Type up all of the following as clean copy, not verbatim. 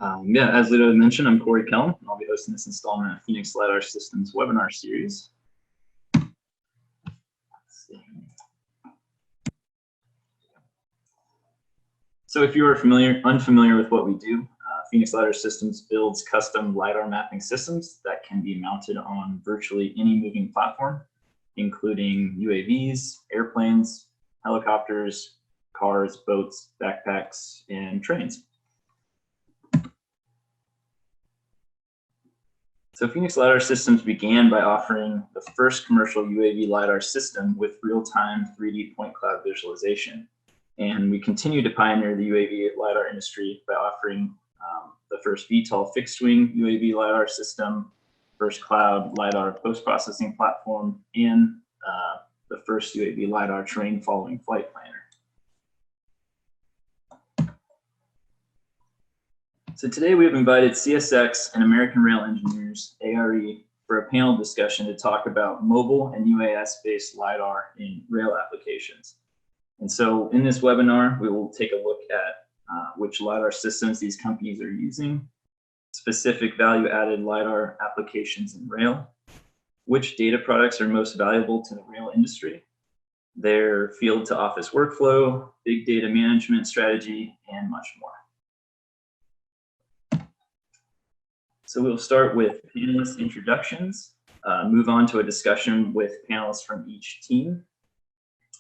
Yeah, as Ludo mentioned, I'm Corey Kellum, and I'll be hosting this installment of Phoenix LiDAR Systems webinar series. So if you are unfamiliar with what we do, Phoenix LiDAR Systems builds custom LiDAR mapping systems that can be mounted on virtually any moving platform, including UAVs, airplanes, helicopters, cars, boats, backpacks, and trains. So Phoenix LiDAR Systems began by offering the first commercial UAV LiDAR system with real-time 3D point cloud visualization. And we continue to pioneer the UAV LiDAR industry by offering the first VTOL fixed-wing UAV LiDAR system, first cloud LiDAR post-processing platform, and the first UAV LiDAR terrain following flight planner. So today we have invited CSX and American Rail Engineers, ARE, for a panel discussion to talk about mobile and UAS-based LiDAR in rail applications. And so in this webinar, we will take a look at which LiDAR systems these companies are using, specific value-added LiDAR applications in rail, which data products are most valuable to the rail industry, their field-to-office workflow, big data management strategy, and much more. So we'll start with panelist introductions, move on to a discussion with panelists from each team,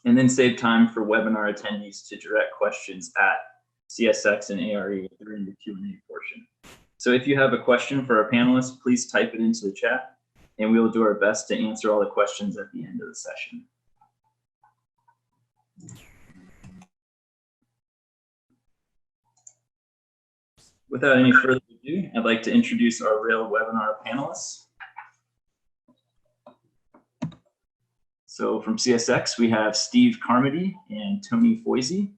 and then save time for webinar attendees to direct questions at CSX and ARE during the Q&A portion. So if you have a question for our panelists, please type it into the chat, and we will do our best to answer all the questions at the end of the session. Without any further ado, I'd like to introduce our rail webinar panelists. So from CSX, we have Steve Carmody and Tony Foisey.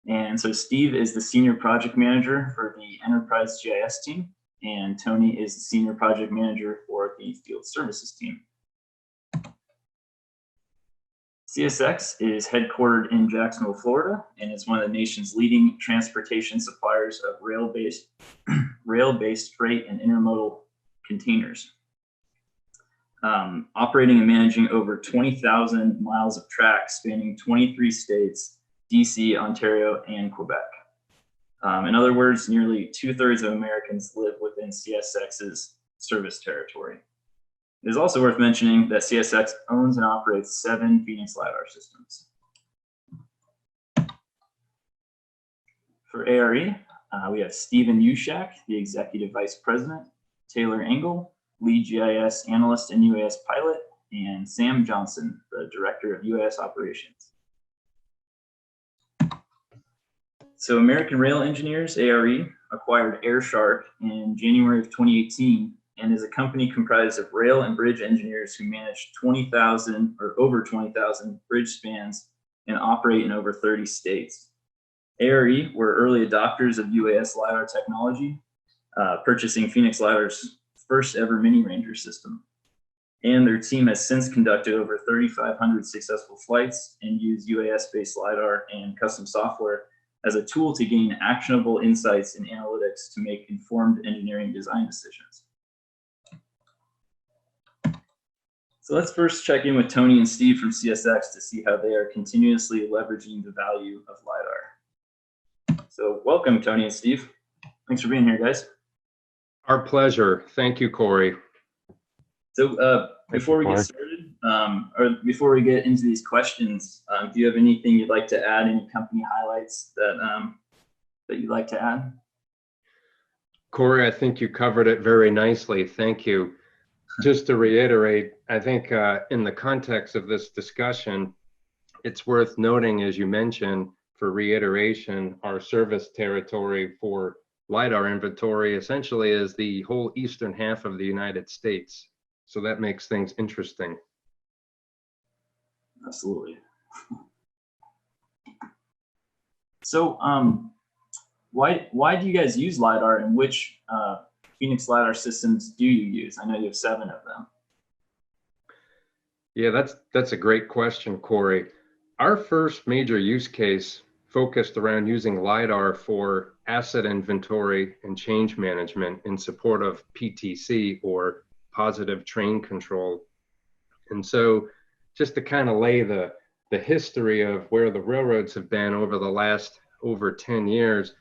And so Steve is the Senior Project Manager for the Enterprise GIS team, and Tony is the Senior Project Manager for the Field Services team. CSX is headquartered in Jacksonville, Florida, and is one of the nation's leading transportation suppliers of rail-based freight and intermodal containers. Operating and managing over 20,000 miles of track spanning 23 states, DC, Ontario, and Quebec. In other words, nearly 2/3 of Americans live within CSX's service territory. It is also worth mentioning that CSX owns and operates 7 Phoenix LiDAR systems. For ARE, we have Stephen Ushak, the Executive Vice President, Taylor Engel, Lead GIS Analyst and UAS Pilot, and Sam Johnson, the Director of UAS Operations. So American Rail Engineers, ARE, acquired AirShark in January of 2018 and is a company comprised of rail and bridge engineers who manage 20,000 or over 20,000 bridge spans and operate in over 30 states. ARE were early adopters of UAS LiDAR technology, purchasing Phoenix LiDAR's first ever mini ranger system. And their team has since conducted over 3,500 successful flights and used UAS-based LiDAR and custom software as a tool to gain actionable insights and analytics to make informed engineering design decisions. So let's first check in with Tony and Steve from CSX to see how they are continuously leveraging the value of LiDAR. So welcome, Tony and Steve. Thanks for being here, guys. Our pleasure. Thank you, Corey. So before we get started, or before we get into these questions, do you have anything you'd like to add, any company highlights that, that you'd like to add? Corey, I think you covered it very nicely. Thank you. Just to reiterate, I think in the context of this discussion, it's worth noting, as you mentioned, for reiteration, our service territory for LiDAR inventory essentially is the whole eastern half of the United States. So that makes things interesting. Absolutely. So why do you guys use LiDAR, and which Phoenix LiDAR systems do you use? I know you have 7 of them. Yeah, that's a great question, Corey. Our first major use case focused around using LiDAR for asset inventory and change management in support of PTC, or positive train control. And so just to kind of lay the history of where the railroads have been over the last over 10 years,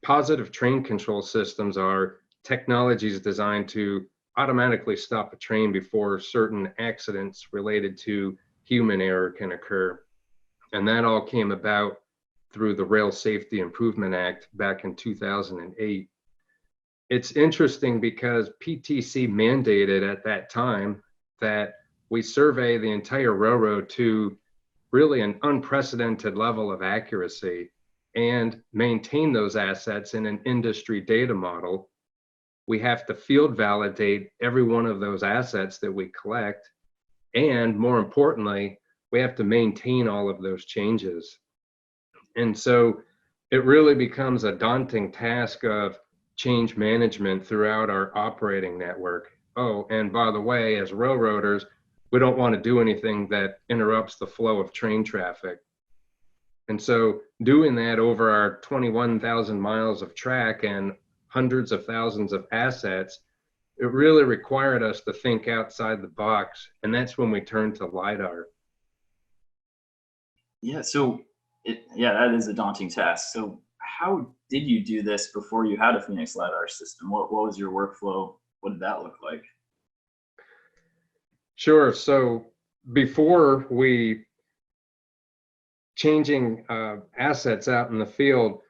positive train control systems are technologies designed to automatically stop a train before certain accidents related to human error can occur. And that all came about through the Rail Safety Improvement Act back in 2008. It's interesting because PTC mandated at that time that we survey the entire railroad to really an unprecedented level of accuracy and maintain those assets in an industry data model. We have to field validate every one of those assets that we collect. And more importantly, we have to maintain all of those changes. And so it really becomes a daunting task of change management throughout our operating network. Oh, and by the way, as railroaders, we don't want to do anything that interrupts the flow of train traffic. And so doing that over our 21,000 miles of track and hundreds of thousands of assets, it really required us to think outside the box. And that's when we turned to LiDAR. Yeah, so that is a daunting task. So how did you do this before you had a Phoenix LiDAR system? What was your workflow? What did that look like? Sure. So before we changing assets out in the field,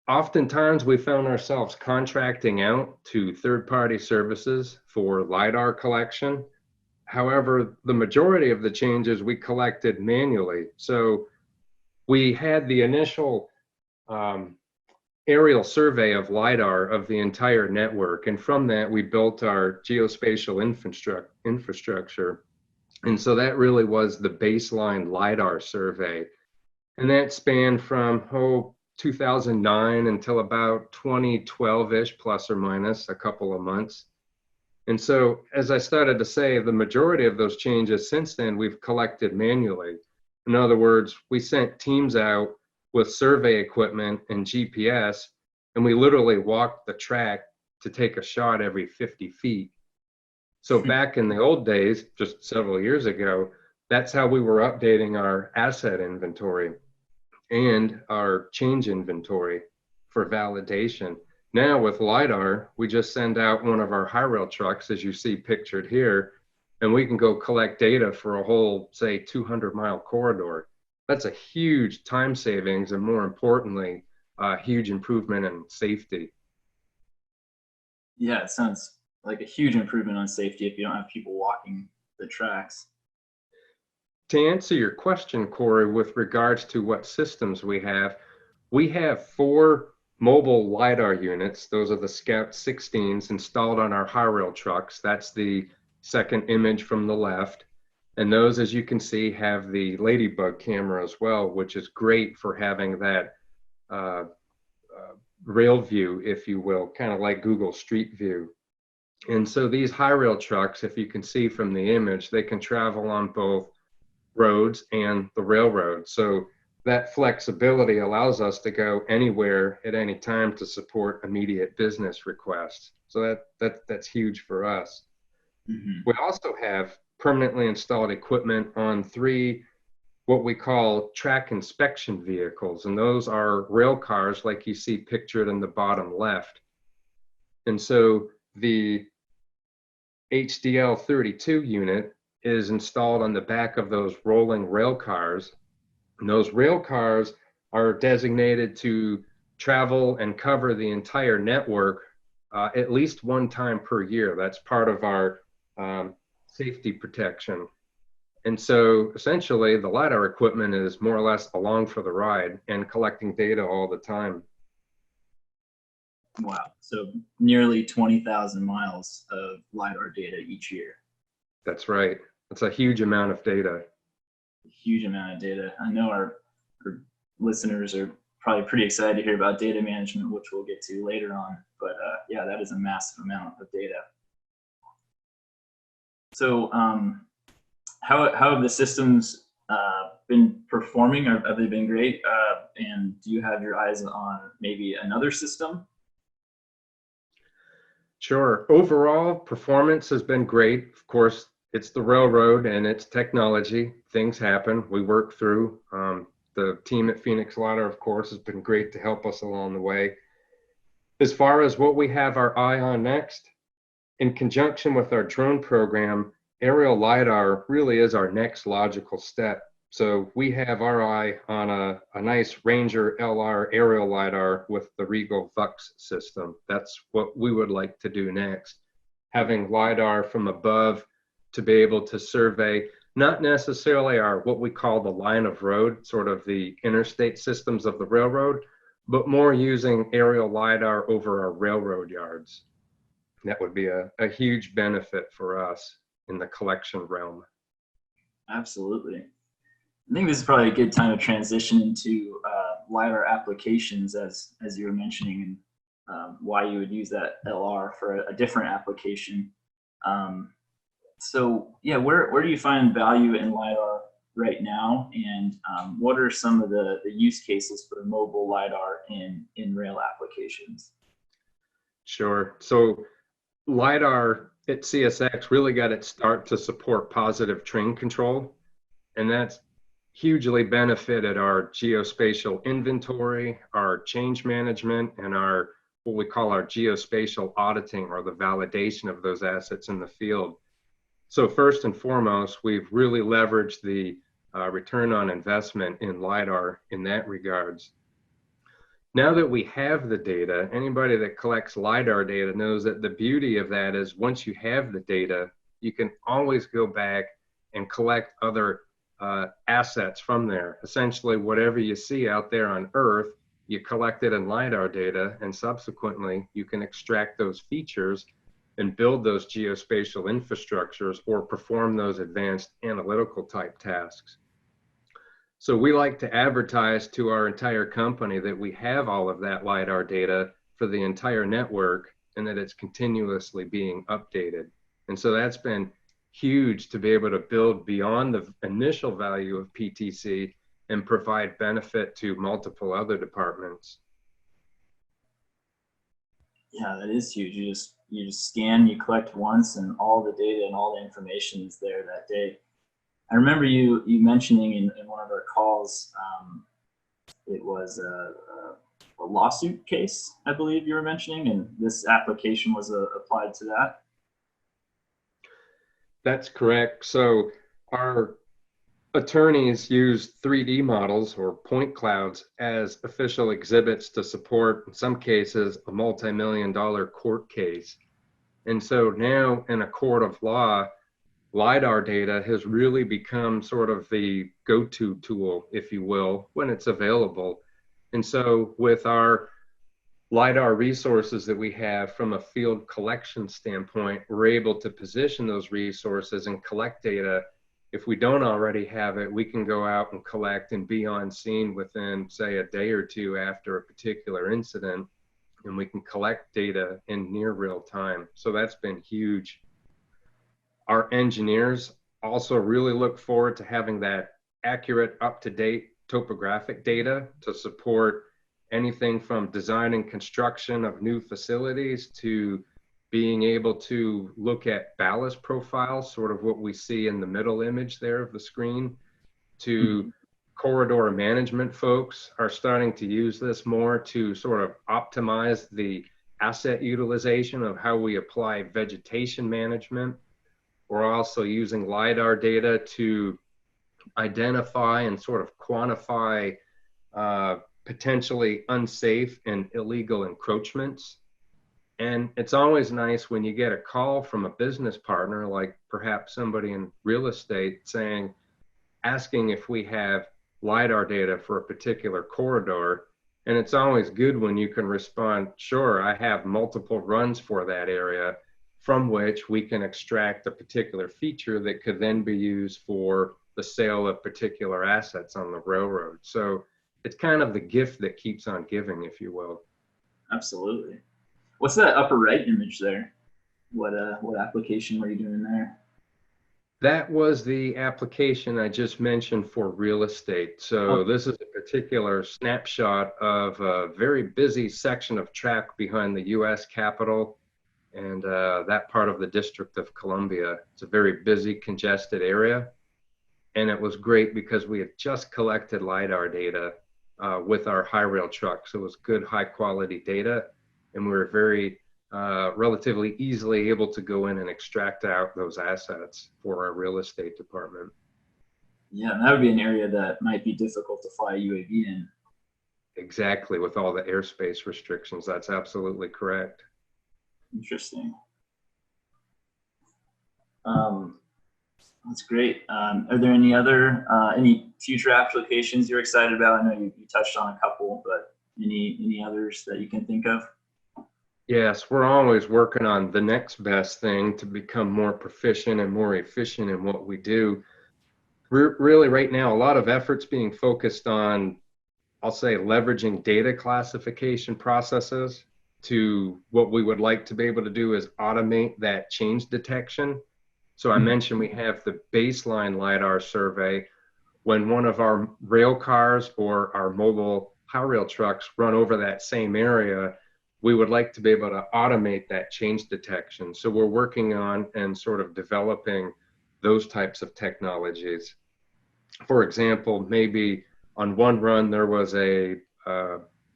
oftentimes we found ourselves contracting out to third-party services for LiDAR collection. However, the majority of the changes we collected manually. So we had the initial aerial survey of LiDAR of the entire network. And from that, we built our geospatial infrastructure. And so that really was the baseline LiDAR survey. And that spanned from 2009 until about 2012-ish, plus or minus a couple of months. And so, as I started to say, the majority of those changes since then we've collected manually. In other words, we sent teams out with survey equipment and GPS, and we literally walked the track to take a shot every 50 feet. So back in the old days, just several years ago, that's how we were updating our asset inventory and our change inventory for validation. Now with LiDAR, we just send out one of our high rail trucks, as you see pictured here, and we can go collect data for a whole, say, 200-mile corridor. That's a huge time savings, and more importantly, a huge improvement in safety. Yeah, it sounds like a huge improvement on safety if you don't have people walking the tracks. To answer your question, Corey, with regards to what systems we have 4 mobile LiDAR units. Those are the Scout 16s installed on our high rail trucks. That's the second image from the left. And those, as you can see, have the Ladybug camera as well, which is great for having that rail view, if you will, kind of like Google Street View. And so these high rail trucks, if you can see from the image, they can travel on both roads and the railroad. So that flexibility allows us to go anywhere at any time to support immediate business requests. So that's huge for us. Mm-hmm. We also have permanently installed equipment on 3 what we call track inspection vehicles, and those are rail cars like you see pictured in the bottom left. And so the HDL 32 unit is installed on the back of those rolling rail cars. And those rail cars are designated to travel and cover the entire network at least one time per year. That's part of our safety protection. And so essentially the LiDAR equipment is more or less along for the ride and collecting data all the time. Wow, so nearly 20,000 miles of LiDAR data each year. That's right. That's a huge amount of data. A huge amount of data. I know our listeners are probably pretty excited to hear about data management, which we'll get to later on. But yeah, that is a massive amount of data. So how have the systems been performing? Have they been great? And do you have your eyes on maybe another system? Sure. Overall, performance has been great. Of course, it's the railroad and it's technology. Things happen. We work through. The team at Phoenix LiDAR, of course, has been great to help us along the way. As far as what we have our eye on next, in conjunction with our drone program, aerial LiDAR really is our next logical step. So we have our eye on a nice Ranger LR aerial LiDAR with the Regal Vux system. That's what we would like to do next. Having LiDAR from above to be able to survey not necessarily our what we call the line of road, sort of the interstate systems of the railroad, but more using aerial LiDAR over our railroad yards. That would be a huge benefit for us in the collection realm. Absolutely. I think this is probably a good time to transition into LiDAR applications, as you were mentioning, and why you would use that LR for a different application. So yeah, where do you find value in LiDAR right now, and what are some of the use cases for mobile LiDAR in rail applications? Sure. So LiDAR at CSX really got its start to support positive train control, and that's hugely benefited our geospatial inventory, our change management, and our what we call our geospatial auditing, or the validation of those assets in the field. So first and foremost, we've really leveraged the return on investment in LiDAR in that regards. Now that we have the data, anybody that collects LiDAR data knows that the beauty of that is once you have the data, you can always go back and collect other assets from there. Essentially, whatever you see out there on Earth, you collect it in LiDAR data, and subsequently you can extract those features and build those geospatial infrastructures or perform those advanced analytical type tasks. So we like to advertise to our entire company that we have all of that LiDAR data for the entire network and that it's continuously being updated. And so that's been huge to be able to build beyond the initial value of PTC and provide benefit to multiple other departments. Yeah, that is huge. You just scan, you collect once, and all the data and all the information is there that day. I remember you mentioning in one of our calls, it was a lawsuit case, I believe you were mentioning, and this application was applied to that. That's correct. So our attorneys use 3D models or point clouds as official exhibits to support, in some cases, a multi-million-dollar court case. And so now in a court of law, LiDAR data has really become sort of the go-to tool, if you will, when it's available. And so with our LiDAR resources that we have from a field collection standpoint, we're able to position those resources and collect data. If we don't already have it, we can go out and collect and be on scene within, say, a day or two after a particular incident, and we can collect data in near real time. So that's been huge. Our engineers also really look forward to having that accurate, up-to-date topographic data to support anything from design and construction of new facilities to being able to look at ballast profiles, sort of what we see in the middle image there of the screen, to corridor management. Folks are starting to use this more to sort of optimize the asset utilization of how we apply vegetation management. We're also using LiDAR data to identify and sort of quantify potentially unsafe and illegal encroachments. And it's always nice when you get a call from a business partner, like perhaps somebody in real estate asking if we have LiDAR data for a particular corridor. And it's always good when you can respond, sure, I have multiple runs for that area, from which we can extract a particular feature that could then be used for the sale of particular assets on the railroad. So it's kind of the gift that keeps on giving, if you will. Absolutely. What's that upper right image there? What application were you doing there? That was the application I just mentioned for real estate. So this is a particular snapshot of a very busy section of track behind the US Capitol and that part of the District of Columbia. It's a very busy, congested area. And it was great because we had just collected LiDAR data with our high rail truck. So it was good, high quality data. And we were very relatively easily able to go in and extract out those assets for our real estate department. Yeah, and that would be an area that might be difficult to fly a UAV in. Exactly, with all the airspace restrictions. That's absolutely correct. Interesting. That's great. Are there any other any future applications you're excited about? I know you touched on a couple, but any others that you can think of? Yes, we're always working on the next best thing to become more proficient and more efficient in what we do. Really, right now, a lot of efforts being focused on, I'll say, leveraging data classification processes to what we would like to be able to do is automate that change detection. So I mentioned we have the baseline LiDAR survey. When one of our rail cars or our mobile high rail trucks run over that same area, we would like to be able to automate that change detection. So we're working on and sort of developing those types of technologies. For example, maybe on one run there was a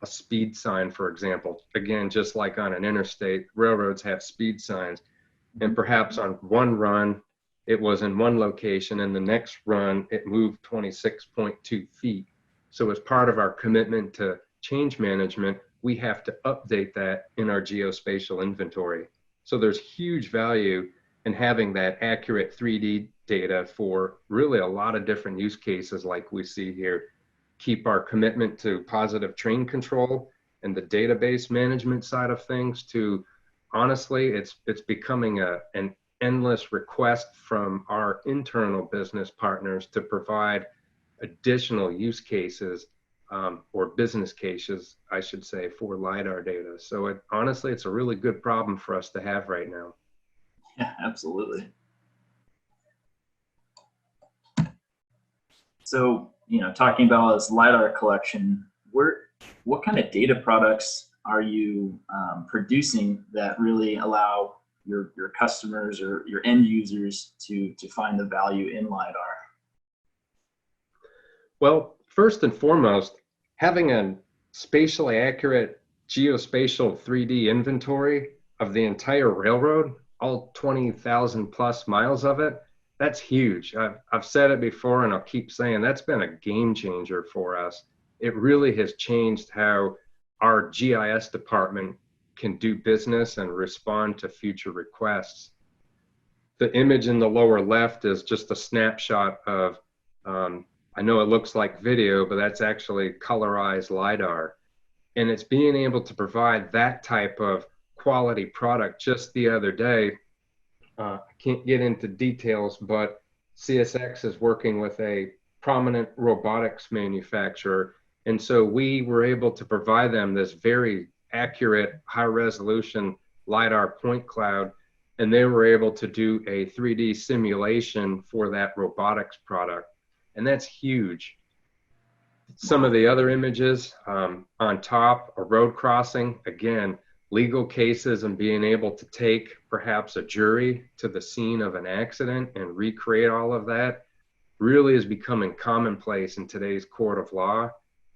speed sign, for example. Again, just like on an interstate, railroads have speed signs. And perhaps on one run, it was in one location, and the next run, it moved 26.2 feet. So as part of our commitment to change management, we have to update that in our geospatial inventory. So there's huge value in having that accurate 3D data for really a lot of different use cases like we see here. Keep our commitment to positive train control and the database management side of things to, honestly, it's becoming an endless request from our internal business partners to provide additional use cases or business cases, I should say, for LiDAR data. So honestly, it's a really good problem for us to have right now. Yeah, absolutely. So, talking about this LiDAR collection, what kind of data products are you producing that really allow your customers or your end users to find the value in LiDAR? Well, first and foremost, having a spatially accurate geospatial 3D inventory of the entire railroad, all 20,000 plus miles of it, that's huge. I've said it before and I'll keep saying that's been a game changer for us. It really has changed how our GIS department can do business and respond to future requests. The image in the lower left is just a snapshot of I know it looks like video, but that's actually colorized LiDAR. And it's being able to provide that type of quality product. Just the other day, I can't get into details, but CSX is working with a prominent robotics manufacturer. And so we were able to provide them this very accurate, high resolution LiDAR point cloud. And they were able to do a 3D simulation for that robotics product. And that's huge. Some of the other images on top, a road crossing, again, legal cases and being able to take perhaps a jury to the scene of an accident and recreate all of that really is becoming commonplace in today's court of law.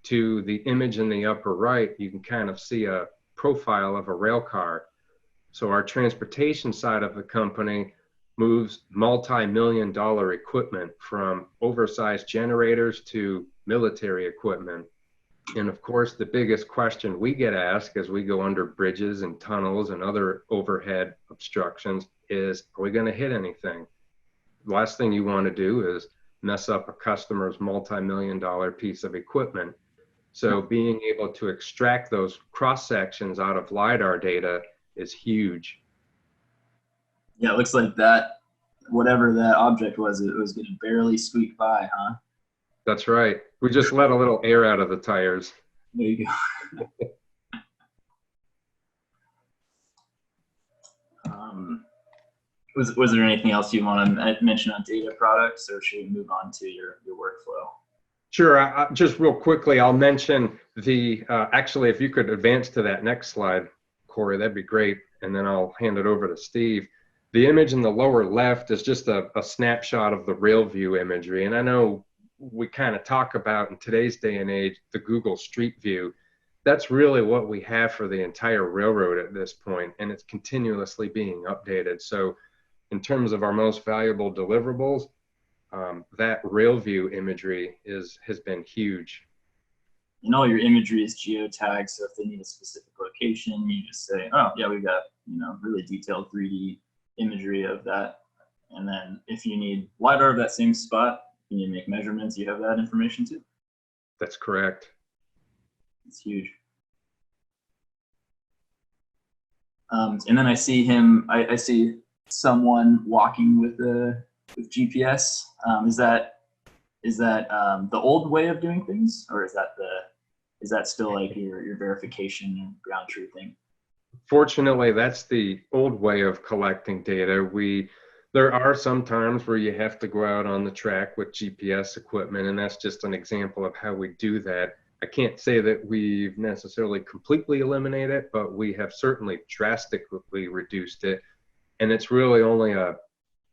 To the image in the upper right, you can kind of see a profile of a rail car. So our transportation side of the company moves multi-million-dollar equipment from oversized generators to military equipment. And of course, the biggest question we get asked as we go under bridges and tunnels and other overhead obstructions is, are we going to hit anything? The last thing you want to do is mess up a customer's multi-million-dollar piece of equipment. So being able to extract those cross sections out of LiDAR data is huge. Yeah, it looks like that, whatever that object was, it was going to barely squeak by, huh? That's right. We just let a little air out of the tires. There you go. Was there anything else you want to mention on data products, or should we move on to your workflow? Sure. Just real quickly, I'll mention the, actually, if you could advance to that next slide, Corey, that'd be great. And then I'll hand it over to Steve. The image in the lower left is just a snapshot of the rail view imagery. And I know we kind of talk about in today's day and age, the Google Street View. That's really what we have for the entire railroad at this point, and it's continuously being updated. So in terms of our most valuable deliverables, that rail view imagery has been huge. And all your imagery is geotagged, so if they need a specific location, you just say, oh yeah, we've got, you know, really detailed 3D imagery of that. And then if you need LiDAR of that same spot, you need to make measurements, you have that information too. That's correct. It's huge. And then I see him, I see someone walking with GPS. Is that the old way of doing things, or is that still like your verification and ground truthing? Fortunately, that's the old way of collecting data. There are some times where you have to go out on the track with GPS equipment, and that's just an example of how we do that. I can't say that we've necessarily completely eliminated it, but we have certainly drastically reduced it. And it's really only a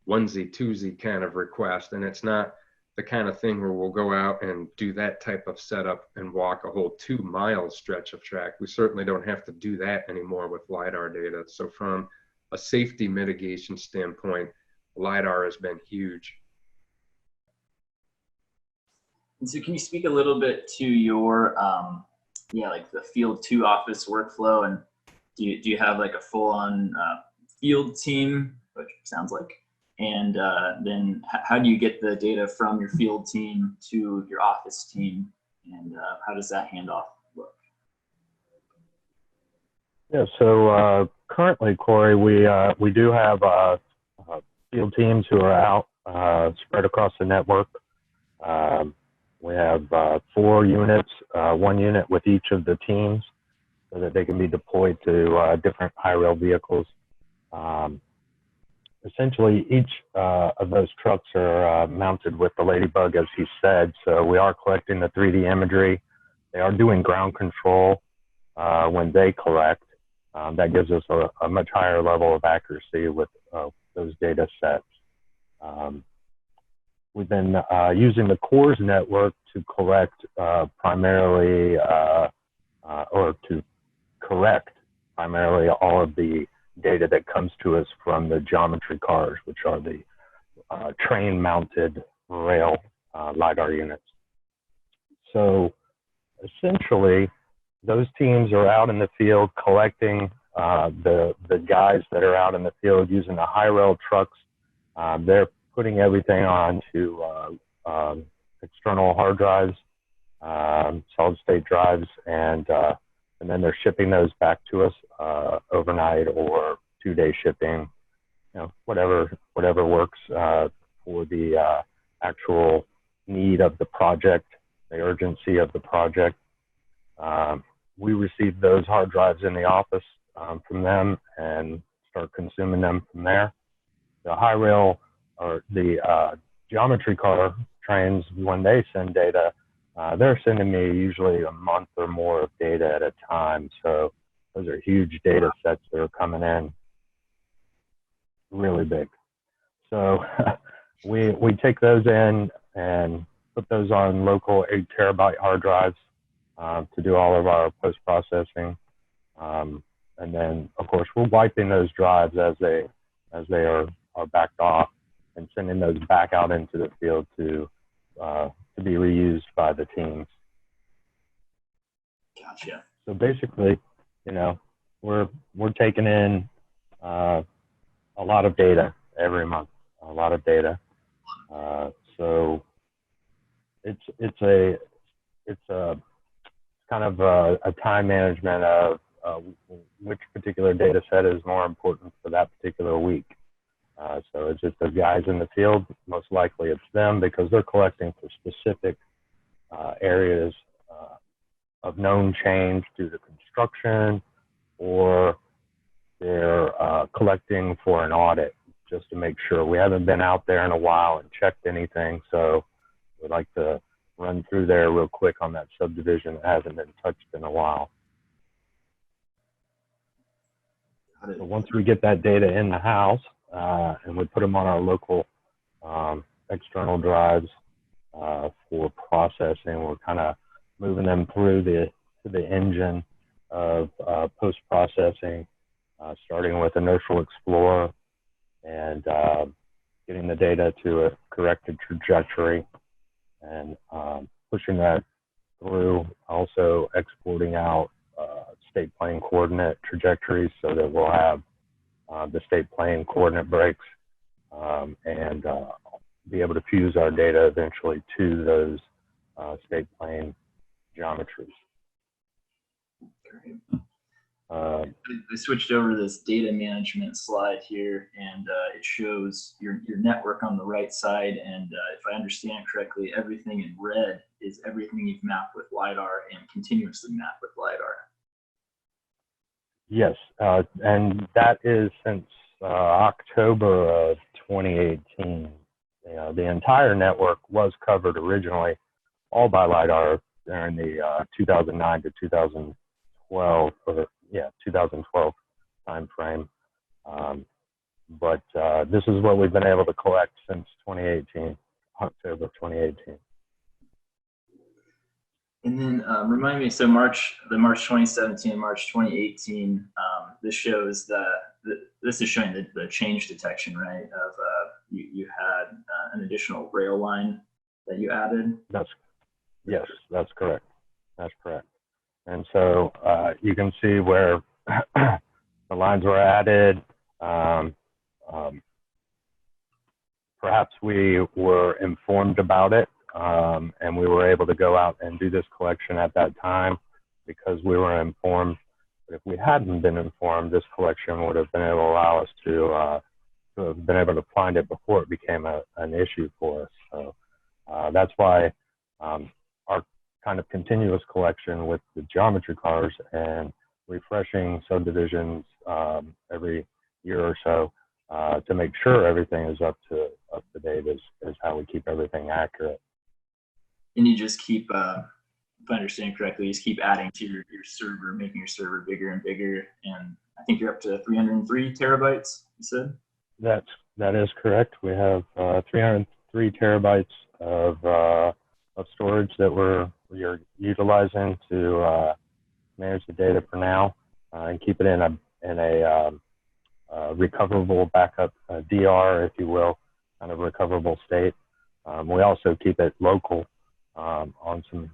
onesie, twosie kind of request, and it's not the kind of thing where we'll go out and do that type of setup and walk a whole 2 mile stretch of track. We certainly don't have to do that anymore with LiDAR data. So from a safety mitigation standpoint, LiDAR has been huge. And so can you speak a little bit to your, like the field 2 office workflow, and do you have like a full on field team, which sounds like, and then how do you get the data from your field team to your office team, and how does that handoff look? Yeah, so currently, Corey, we do have field teams who are out spread across the network. We have 4 units, 1 unit with each of the teams, so that they can be deployed to different high rail vehicles. Essentially, each of those trucks are mounted with the Ladybug, as he said. So we are collecting the 3D imagery. They are doing ground control when they collect. That gives us a much higher level of accuracy with those data sets. We've been using the CORS network to collect primarily, or to correct primarily all of the data that comes to us from the geometry cars, which are the train-mounted rail LiDAR units. So essentially, those teams are out in the field collecting the guys that are out in the field using the high rail trucks. They're putting everything onto external hard drives, solid state drives, and then they're shipping those back to us overnight or 2-day shipping, you know, whatever works for the actual need of the project, the urgency of the project. We receive those hard drives in the office from them and start consuming them from there. The high rail or the geometry car trains, when they send data, they're sending me usually a month or more of data at a time. So those are huge data sets that are coming in, really big. So we take those in and put those on local 8 terabyte hard drives to do all of our post-processing. And then, of course, we're wiping those drives as they are backed off and sending those back out into the field to be reused by the teams. Gotcha. So basically, you know, we're taking in a lot of data every month, a lot of data. So it's a kind of a time management of which particular data set is more important for that particular week. So it's just the guys in the field, most likely it's them because they're collecting for specific areas of known change due to construction, or they're collecting for an audit just to make sure. We haven't been out there in a while and checked anything, so we'd like to run through there real quick on that subdivision that hasn't been touched in a while. So once we get that data in the house and we put them on our local external drives for processing, we're kind of moving them through the engine of post-processing, starting with Inertial Explorer and getting the data to a corrected trajectory and pushing that through, also exporting out state plane coordinate trajectories so that we'll have the state plane coordinate breaks and be able to fuse our data eventually to those state plane geometries. Great. I switched over to this data management slide here, and it shows your network on the right side. And if I understand correctly, everything in red is everything you've mapped with LiDAR and continuously mapped with LiDAR. Yes, and that is since October of 2018. The entire network was covered originally all by LiDAR during the 2009 to 2012, 2012 time frame. But this is what we've been able to collect since 2018, October 2018. And then remind me, so the March 2017 and March 2018, this shows this is showing the change detection, right? Of you had an additional rail line that you added. Yes, that's correct. That's correct. And so you can see where the lines were added. Perhaps we were informed about it, and we were able to go out and do this collection at that time because we were informed. But if we hadn't been informed, this collection would have been able to allow us to have been able to find it before it became an issue for us. So that's why our kind of continuous collection with the geometry cars and refreshing subdivisions every year or so to make sure everything is up to date is how we keep everything accurate. And you just keep, if I understand correctly, you just keep adding to your server, making your server bigger and bigger. And I think you're up to 303 terabytes, you said? That is correct. We have 303 terabytes of storage that we're utilizing to manage the data for now and keep it in a recoverable backup DR, if you will, kind of recoverable state. We also keep it local on some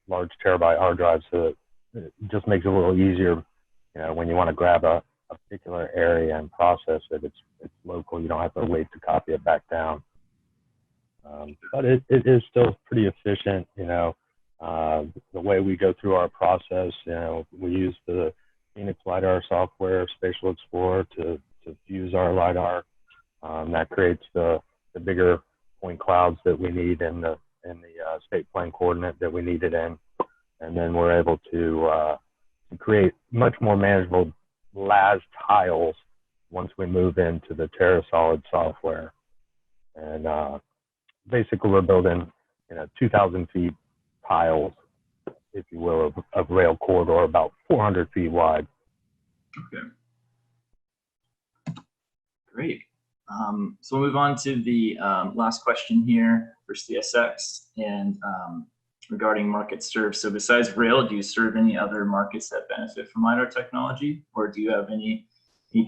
large terabyte hard drives, so it just makes it a little easier. When you want to grab a particular area and process it, it's local. You don't have to wait to copy it back down. But it is still pretty efficient. The way we go through our process, we use the Phoenix LiDAR software, Spatial Explorer, to fuse our LiDAR. That creates the bigger point clouds that we need in the state plane coordinate that we need it in, and then we're able to create much more manageable LAS tiles once we move into the TerraSolid software. And basically, we're building 2,000 feet tiles, if you will, of rail corridor about 400 feet wide. Okay. Great. So we'll move on to the last question here for CSX and regarding markets served. So besides rail, do you serve any other markets that benefit from LiDAR technology, or do you have any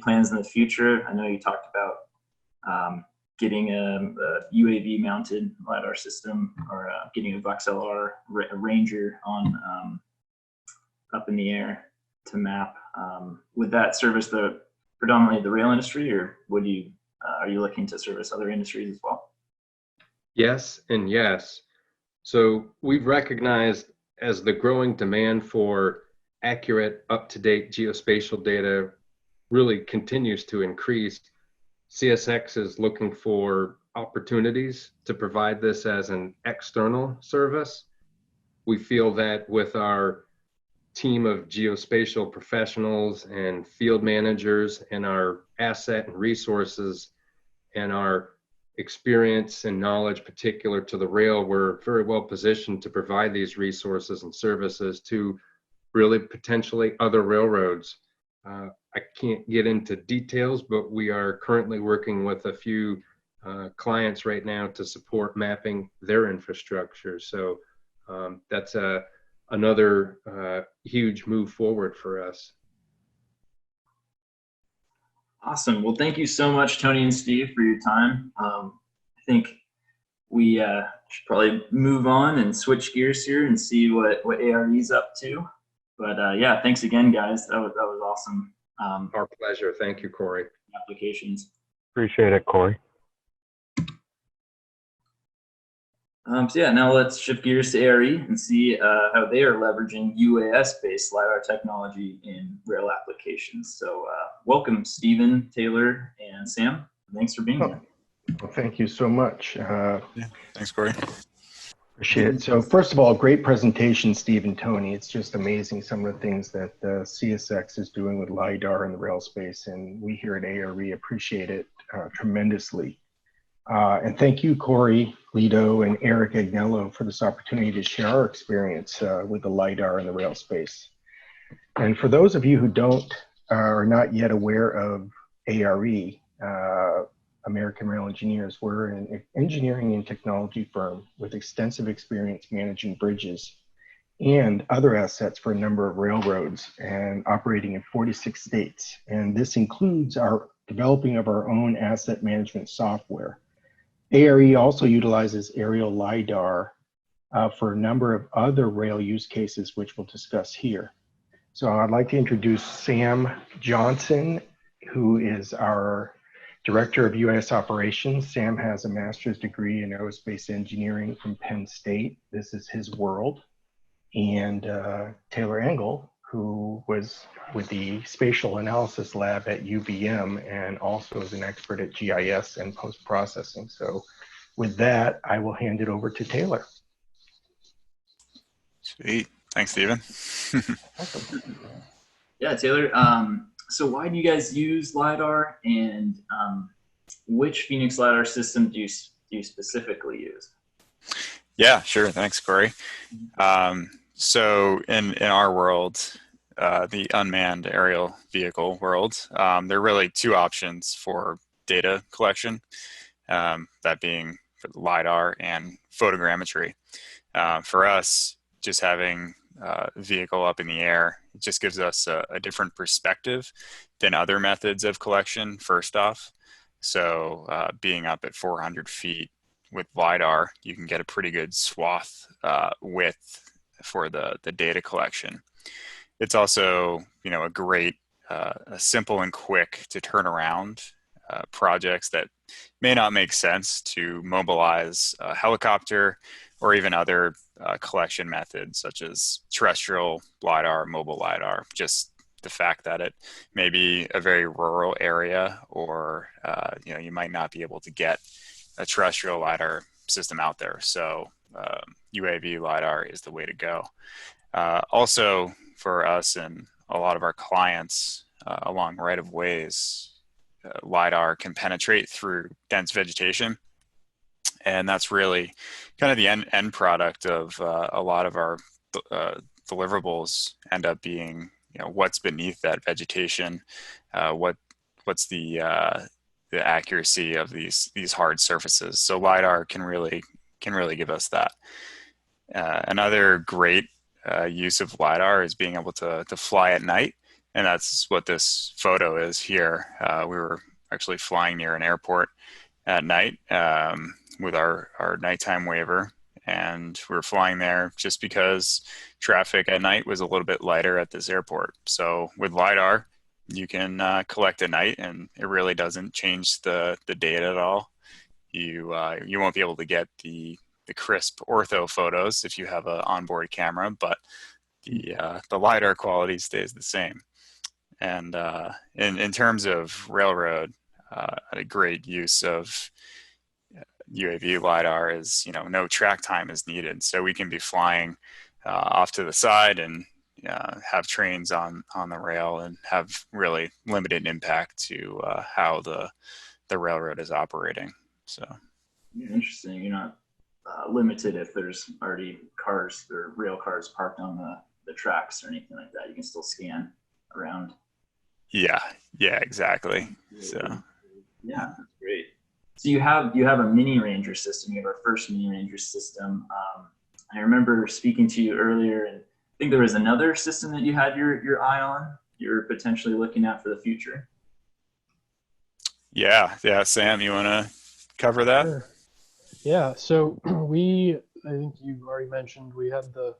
plans in the future? I know you talked about getting a UAV mounted LiDAR system, or getting a VoxLR Ranger on up in the air to map. Would that service predominantly the rail industry, or would you are you looking to service other industries as well? Yes and yes. So we've recognized as the growing demand for accurate, up-to-date geospatial data really continues to increase, CSX is looking for opportunities to provide this as an external service. We feel that with our team of geospatial professionals and field managers and our asset and resources and our experience and knowledge particular to the rail, we're very well positioned to provide these resources and services to really potentially other railroads. I can't get into details, but we are currently working with a few clients right now to support mapping their infrastructure. So that's another huge move forward for us. Awesome. Well, thank you so much, Tony and Steve, for your time. I think we should probably move on and switch gears here and see what ARE is up to. But yeah, thanks again, guys. That was awesome. Our pleasure. Thank you, Corey. Applications. Appreciate it, Corey. So yeah, now let's shift gears to ARE and see how they are leveraging UAS-based LiDAR technology in rail applications. So welcome, Stephen, Taylor, and Sam. Thanks for being here. Well, thank you so much. Yeah, thanks, Corey. Appreciate it. So first of all, great presentation, Steve and Tony. It's just amazing some of the things that CSX is doing with LiDAR in the rail space, and we here at ARE appreciate it tremendously. And thank you, Corey, Lido, and Eric Agnello for this opportunity to share our experience with the LiDAR in the rail space. And for those of you who are not yet aware of ARE, American Rail Engineers, we're an engineering and technology firm with extensive experience managing bridges and other assets for a number of railroads and operating in 46 states. And this includes our developing of our own asset management software. ARE also utilizes aerial LiDAR for a number of other rail use cases, which we'll discuss here. So I'd like to introduce Sam Johnson, who is our Director of UAS Operations. Sam has a master's degree in aerospace engineering from Penn State. This is his world. And Taylor Engel, who was with the Spatial Analysis Lab at UVM and also is an expert at GIS and post-processing. So with that, I will hand it over to Taylor. Sweet. Thanks, Stephen. Awesome. Yeah, Taylor. So why do you guys use LiDAR, and which Phoenix LiDAR system do you specifically use? Yeah, sure. Thanks, Corey. So in our world, the unmanned aerial vehicle world, there are really two options for data collection, that being for LiDAR and photogrammetry. For us, just having a vehicle up in the air, it just gives us a different perspective than other methods of collection, first off. So being up at 400 feet with LiDAR, you can get a pretty good swath width for the data collection. It's also, a great, a simple and quick to turn around projects that may not make sense to mobilize a helicopter or even other collection methods such as terrestrial LiDAR, mobile LiDAR. Just the fact that it may be a very rural area, or you might not be able to get a terrestrial LiDAR system out there. So UAV LiDAR is the way to go. Also, for us and a lot of our clients along right-of-ways, LiDAR can penetrate through dense vegetation. And that's really kind of the end product of a lot of our deliverables end up being, what's beneath that vegetation, what's the accuracy of these hard surfaces. So LiDAR can really give us that. Another great use of LiDAR is being able to fly at night, and that's what this photo is here. We were actually flying near an airport at night with our nighttime waiver, and we were flying there just because traffic at night was a little bit lighter at this airport. So with LiDAR, you can collect at night, and it really doesn't change the data at all. You won't be able to get the crisp ortho photos if you have an onboard camera, but the LiDAR quality stays the same. And in terms of railroad, a great use of UAV LiDAR is, no track time is needed. So we can be flying off to the side and have trains on the rail and have really limited impact to how the the railroad is operating. So Interesting. You're not limited if there's already cars or rail cars parked on the tracks or anything like that. You can still scan around. yeah, exactly. So Yeah, that's great. So you have a mini ranger system. You have our first mini ranger system. I remember speaking to you earlier, and I think there was another system that you had your eye on. You're potentially looking at for the future. yeah. Sam, you want to cover that? Sure. Yeah, so I think you already mentioned, we had the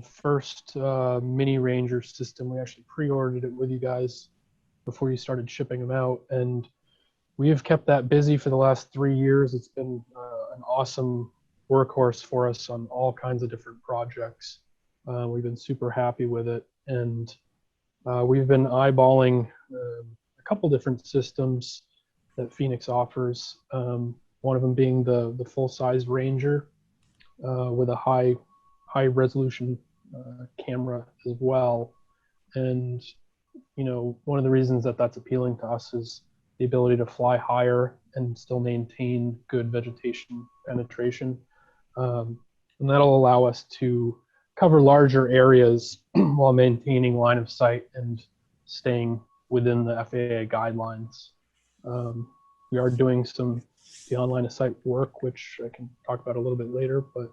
first mini Ranger system. We actually pre-ordered it with you guys before you started shipping them out, and we have kept that busy for the last 3 years. It's been an awesome workhorse for us on all kinds of different projects. We've been super happy with it, and we've been eyeballing a couple different systems that Phoenix offers. One of them being the full-size Ranger with a high resolution camera as well. And one of the reasons that that's appealing to us is the ability to fly higher and still maintain good vegetation penetration. And that'll allow us to cover larger areas while maintaining line of sight and staying within the FAA guidelines. We are doing some beyond line of sight work, which I can talk about a little bit later, but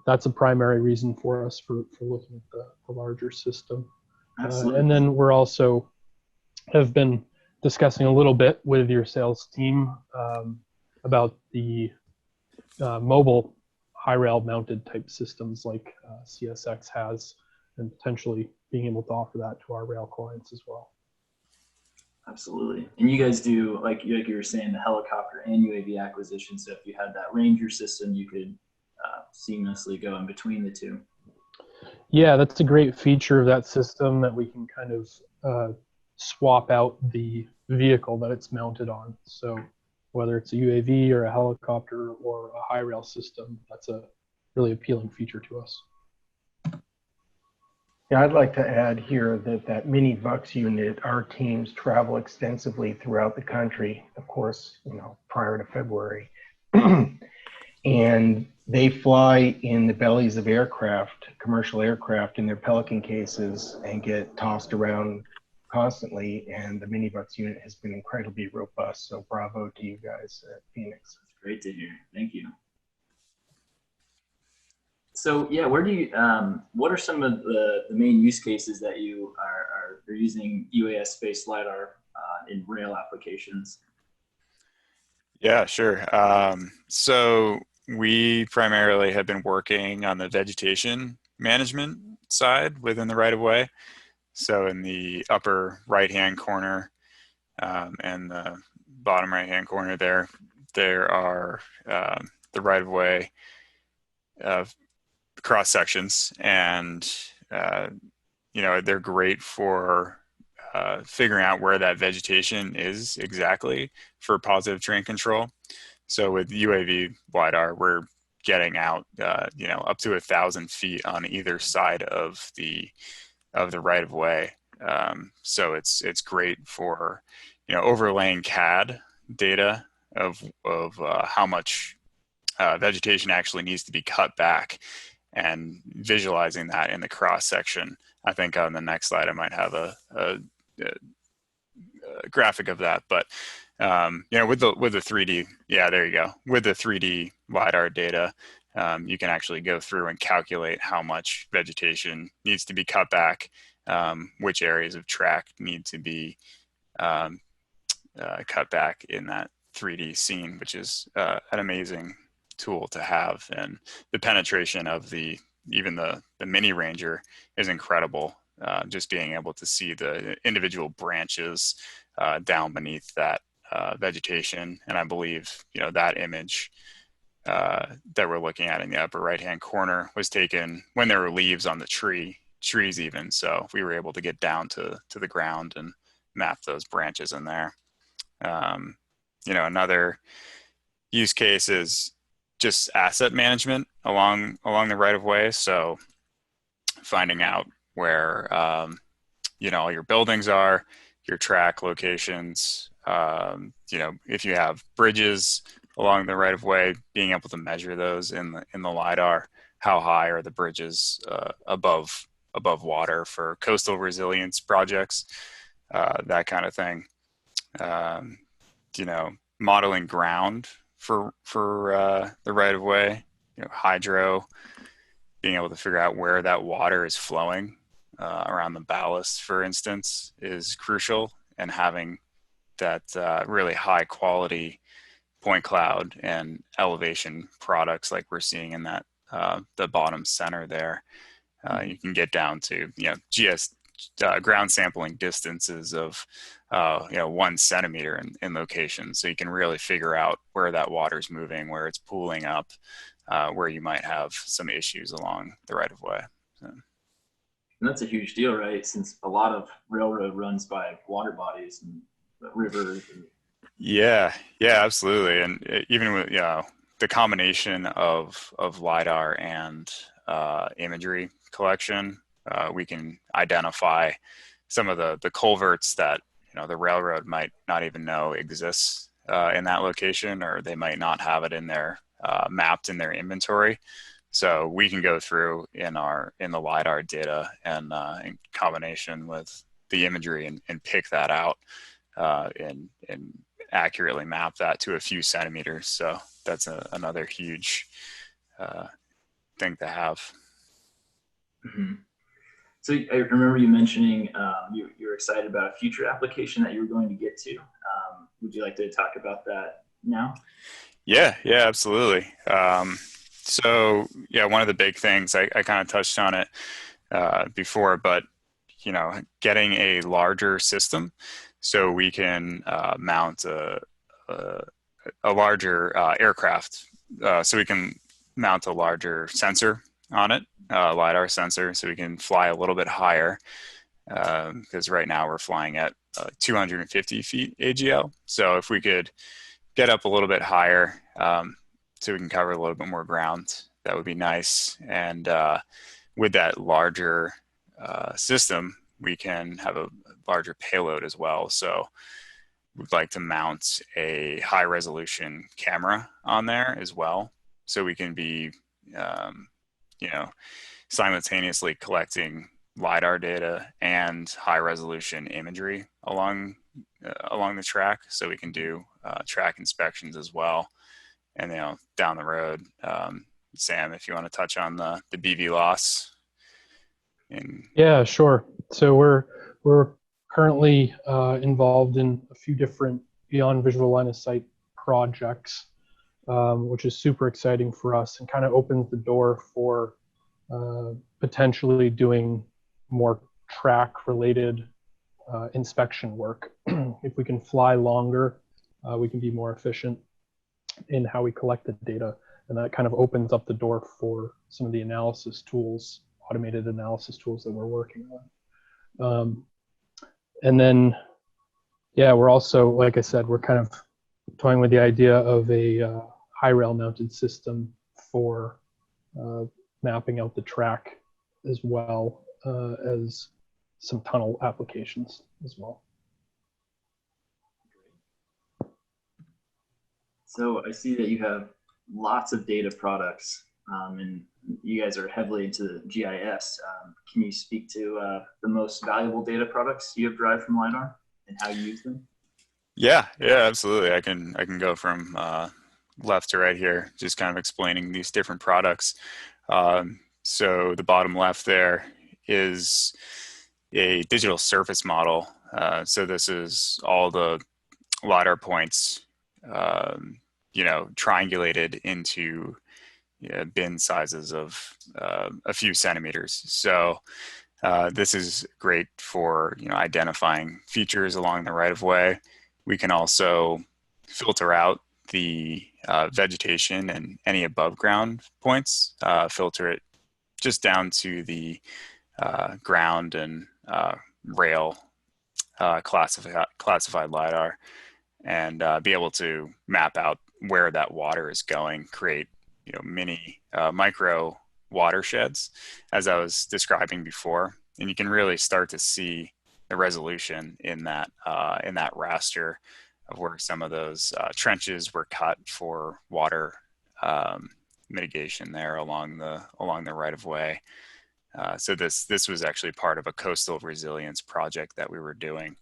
that's a primary reason for us for looking at the larger system. And then we're also have been discussing a little bit with your sales team about the mobile high rail mounted type systems like CSX has, and potentially being able to offer that to our rail clients as well. Absolutely. And you guys do, like you were saying, the helicopter and UAV acquisition. So if you had that Ranger system, you could seamlessly go in between the two. Yeah, that's a great feature of that system, that we can kind of swap out the vehicle that it's mounted on. So whether it's a UAV or a helicopter or a high rail system, that's a really appealing feature to us. Yeah, I'd like to add here that mini Bucks unit, our teams travel extensively throughout the country, of course, prior to February. And they fly in the bellies of aircraft, commercial aircraft, in their Pelican cases and get tossed around constantly. And the mini Bucks unit has been incredibly robust. So bravo to you guys at Phoenix. That's great to hear. Thank you. So yeah, where do you? What are some of the main use cases that you are using UAS-based LiDAR in rail applications? Yeah, sure. So we primarily have been working on the vegetation management side within the right-of-way. So in the upper right-hand corner and the bottom right-hand corner there are the right-of-way cross sections, and they're great for figuring out where that vegetation is exactly for positive train control. So with UAV LiDAR, we're getting out up to 1,000 feet on either side of the right of way. So it's great for overlaying CAD data of how much vegetation actually needs to be cut back, and visualizing that in the cross section. I think on the next slide I might have a graphic of that, but with the 3D, yeah, there you go. With the 3D LiDAR data, you can actually go through and calculate how much vegetation needs to be cut back, which areas of track need to be cut back in that 3D scene, which is an amazing tool to have. And the penetration of even the mini Ranger is incredible. Just being able to see the individual branches down beneath that vegetation. And I believe that image that we're looking at in the upper right hand corner was taken when there were leaves on the trees even. So we were able to get down to the ground and map those branches in there. Another use case is just asset management along the right of way. So finding out where all your buildings are, your track locations, if you have bridges along the right of way, being able to measure those in the LiDAR, how high are the bridges above water for coastal resilience projects, that kind of thing. Modeling ground for the right of way, hydro, being able to figure out where that water is flowing around the ballast, for instance, is crucial, and having that really high quality point cloud and elevation products like we're seeing in that the bottom center there. You can get down to ground sampling distances of 1 centimeter in locations, so you can really figure out where that water's moving, where it's pooling up, where you might have some issues along the right of way. So. And that's a huge deal, right? Since a lot of railroad runs by water bodies and rivers. Yeah, absolutely. And even with the combination of LiDAR and imagery collection, we can identify some of the culverts that the railroad might not even know exists in that location, or they might not have it in their mapped in their inventory. So we can go through in the LiDAR data and in combination with the imagery and pick that out and accurately map that to a few centimeters. So that's another huge thing to have. Mm-hmm. So I remember you mentioning you were excited about a future application that you were going to get to. Would you like to talk about that now? Yeah, absolutely. So one of the big things, I kind of touched on it before, but getting a larger system so we can mount a larger aircraft, so we can mount a larger sensor on it, LiDAR sensor, so we can fly a little bit higher, because right now we're flying at 250 feet AGL. So if we could get up a little bit higher, so we can cover a little bit more ground, that would be nice. And with that larger system, we can have a larger payload as well. So we'd like to mount a high resolution camera on there as well, so we can be simultaneously collecting LiDAR data and high resolution imagery along the track, so we can do track inspections as well. And down the road, Sam, if you want to touch on the BV loss. Yeah, sure. So we're currently involved in a few different beyond visual line of sight projects, which is super exciting for us and kind of opens the door for potentially doing more track related inspection work. If we can fly longer, we can be more efficient in how we collect the data, and that kind of opens up the door for some of the analysis tools, automated analysis tools that we're working on. And then, we're also, like I said, we're kind of toying with the idea of a high rail mounted system for mapping out the track, as well as some tunnel applications as well. So I see that you have lots of data products, and you guys are heavily into the GIS. Can you speak to the most valuable data products you have derived from LiDAR and how you use them? Yeah, absolutely. I can go from left to right here, just kind of explaining these different products. So the bottom left there is a digital surface model. So this is all the LiDAR points, triangulated into bin sizes of a few centimeters. So this is great for identifying features along the right of way. We can also filter out the vegetation and any above ground points, filter it just down to the ground and rail classified LiDAR, and be able to map out where that water is going, create mini micro watersheds, as I was describing before, and you can really start to see the resolution in that raster of where some of those trenches were cut for water mitigation there along the right of way. So this was actually part of a coastal resilience project that we were doing.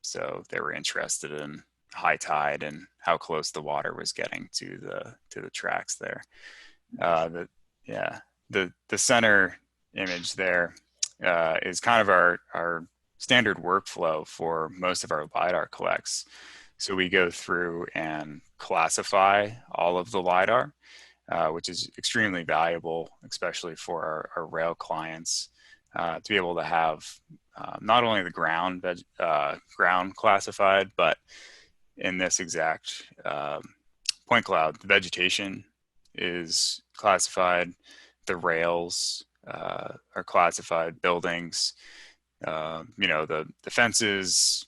So they were interested in high tide and how close the water was getting to the tracks there. The center image there is kind of our standard workflow for most of our LiDAR collects. So we go through and classify all of the LiDAR, which is extremely valuable, especially for our rail clients, to be able to have not only the ground classified, but in this exact point cloud, the vegetation is classified, the rails are classified, buildings, the fences,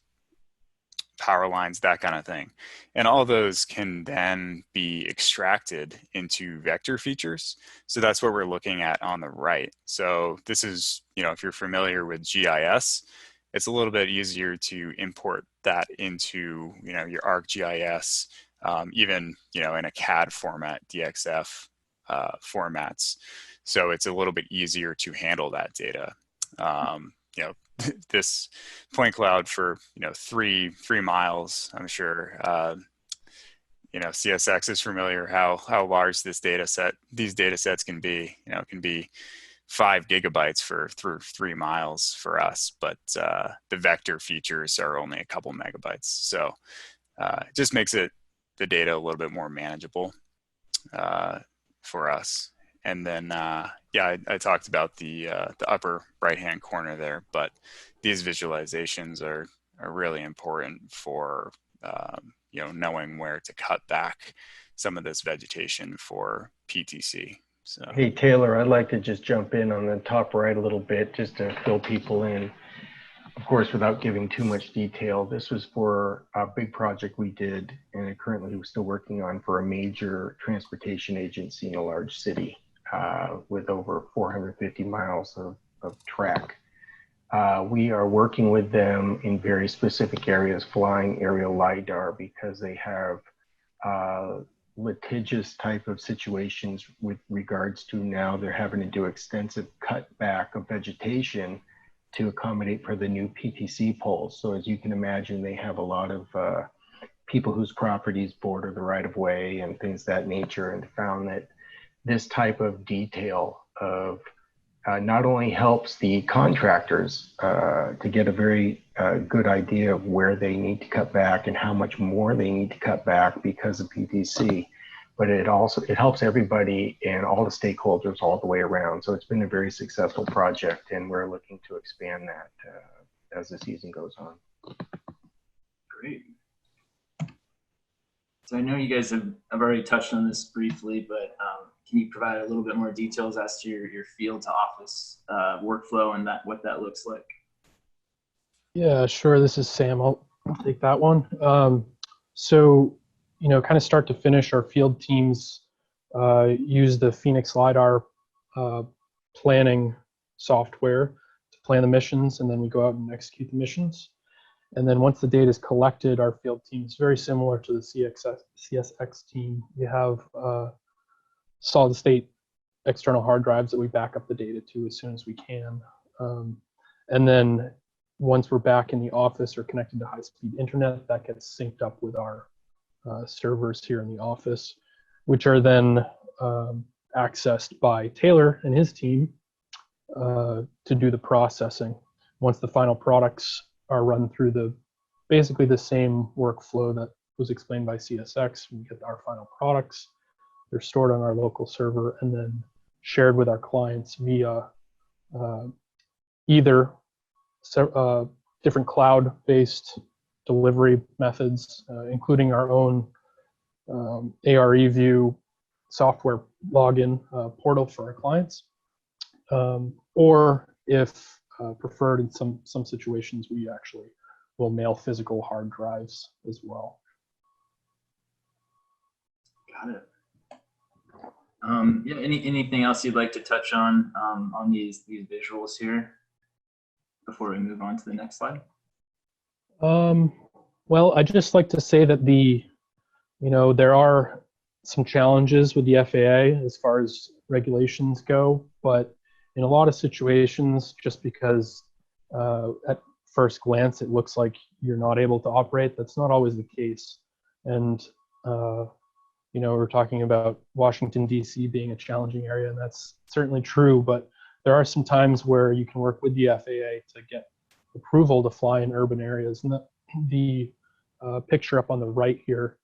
power lines, that kind of thing. And all those can then be extracted into vector features. So that's what we're looking at on the right. So this is, if you're familiar with GIS, it's a little bit easier to import that into, your ArcGIS, even, in a CAD format, DXF formats. So it's a little bit easier to handle that data. This point cloud for 3 miles, I'm sure CSX is familiar how large these data sets can be. It can be 5 gigabytes through 3 miles for us, but the vector features are only a couple megabytes. So it just makes the data a little bit more manageable for us. And then, I talked about the upper right-hand corner there, but these visualizations are really important for, knowing where to cut back some of this vegetation for PTC. So. Hey, Taylor, I'd like to just jump in on the top right a little bit, just to fill people in. Of course, without giving too much detail, this was for a big project we did, and currently we're still working on for a major transportation agency in a large city. With over 450 miles of track. We are working with them in very specific areas, flying aerial LiDAR, because they have litigious type of situations with regards to now they're having to do extensive cutback of vegetation to accommodate for the new PTC poles. So as you can imagine, they have a lot of people whose properties border the right of way and things of that nature, and found that this type of detail of not only helps the contractors to get a very good idea of where they need to cut back and how much more they need to cut back because of PTC, but it helps everybody and all the stakeholders all the way around. So it's been a very successful project, and we're looking to expand that as the season goes on. Great. So I know you guys have already touched on this briefly, but can you provide a little bit more details as to your field to office workflow and what that looks like? Yeah, sure. This is Sam. I'll take that one. So, kind of start to finish, our field teams use the Phoenix LiDAR planning software to plan the missions, and then we go out and execute the missions. And then once the data is collected, our field team is very similar to the CSX team. We have solid state external hard drives that we back up the data to as soon as we can. And then once we're back in the office or connected to high-speed internet, that gets synced up with our servers here in the office, which are then accessed by Taylor and his team to do the processing. Once the final products are run through basically the same workflow that was explained by CSX, we get our final products. They're stored on our local server and then shared with our clients via either different cloud-based delivery methods, including our own ARE View software login portal for our clients, or if preferred in some situations, we actually will mail physical hard drives as well. Got it. Anything else you'd like to touch on these visuals here before we move on to the next slide? Well, I'd just like to say that there are some challenges with the FAA as far as regulations go, but in a lot of situations, just because at first glance it looks like you're not able to operate, that's not always the case. And we're talking about Washington, D.C. being a challenging area, and that's certainly true, but there are some times where you can work with the FAA to get approval to fly in urban areas. And the picture up on the right here,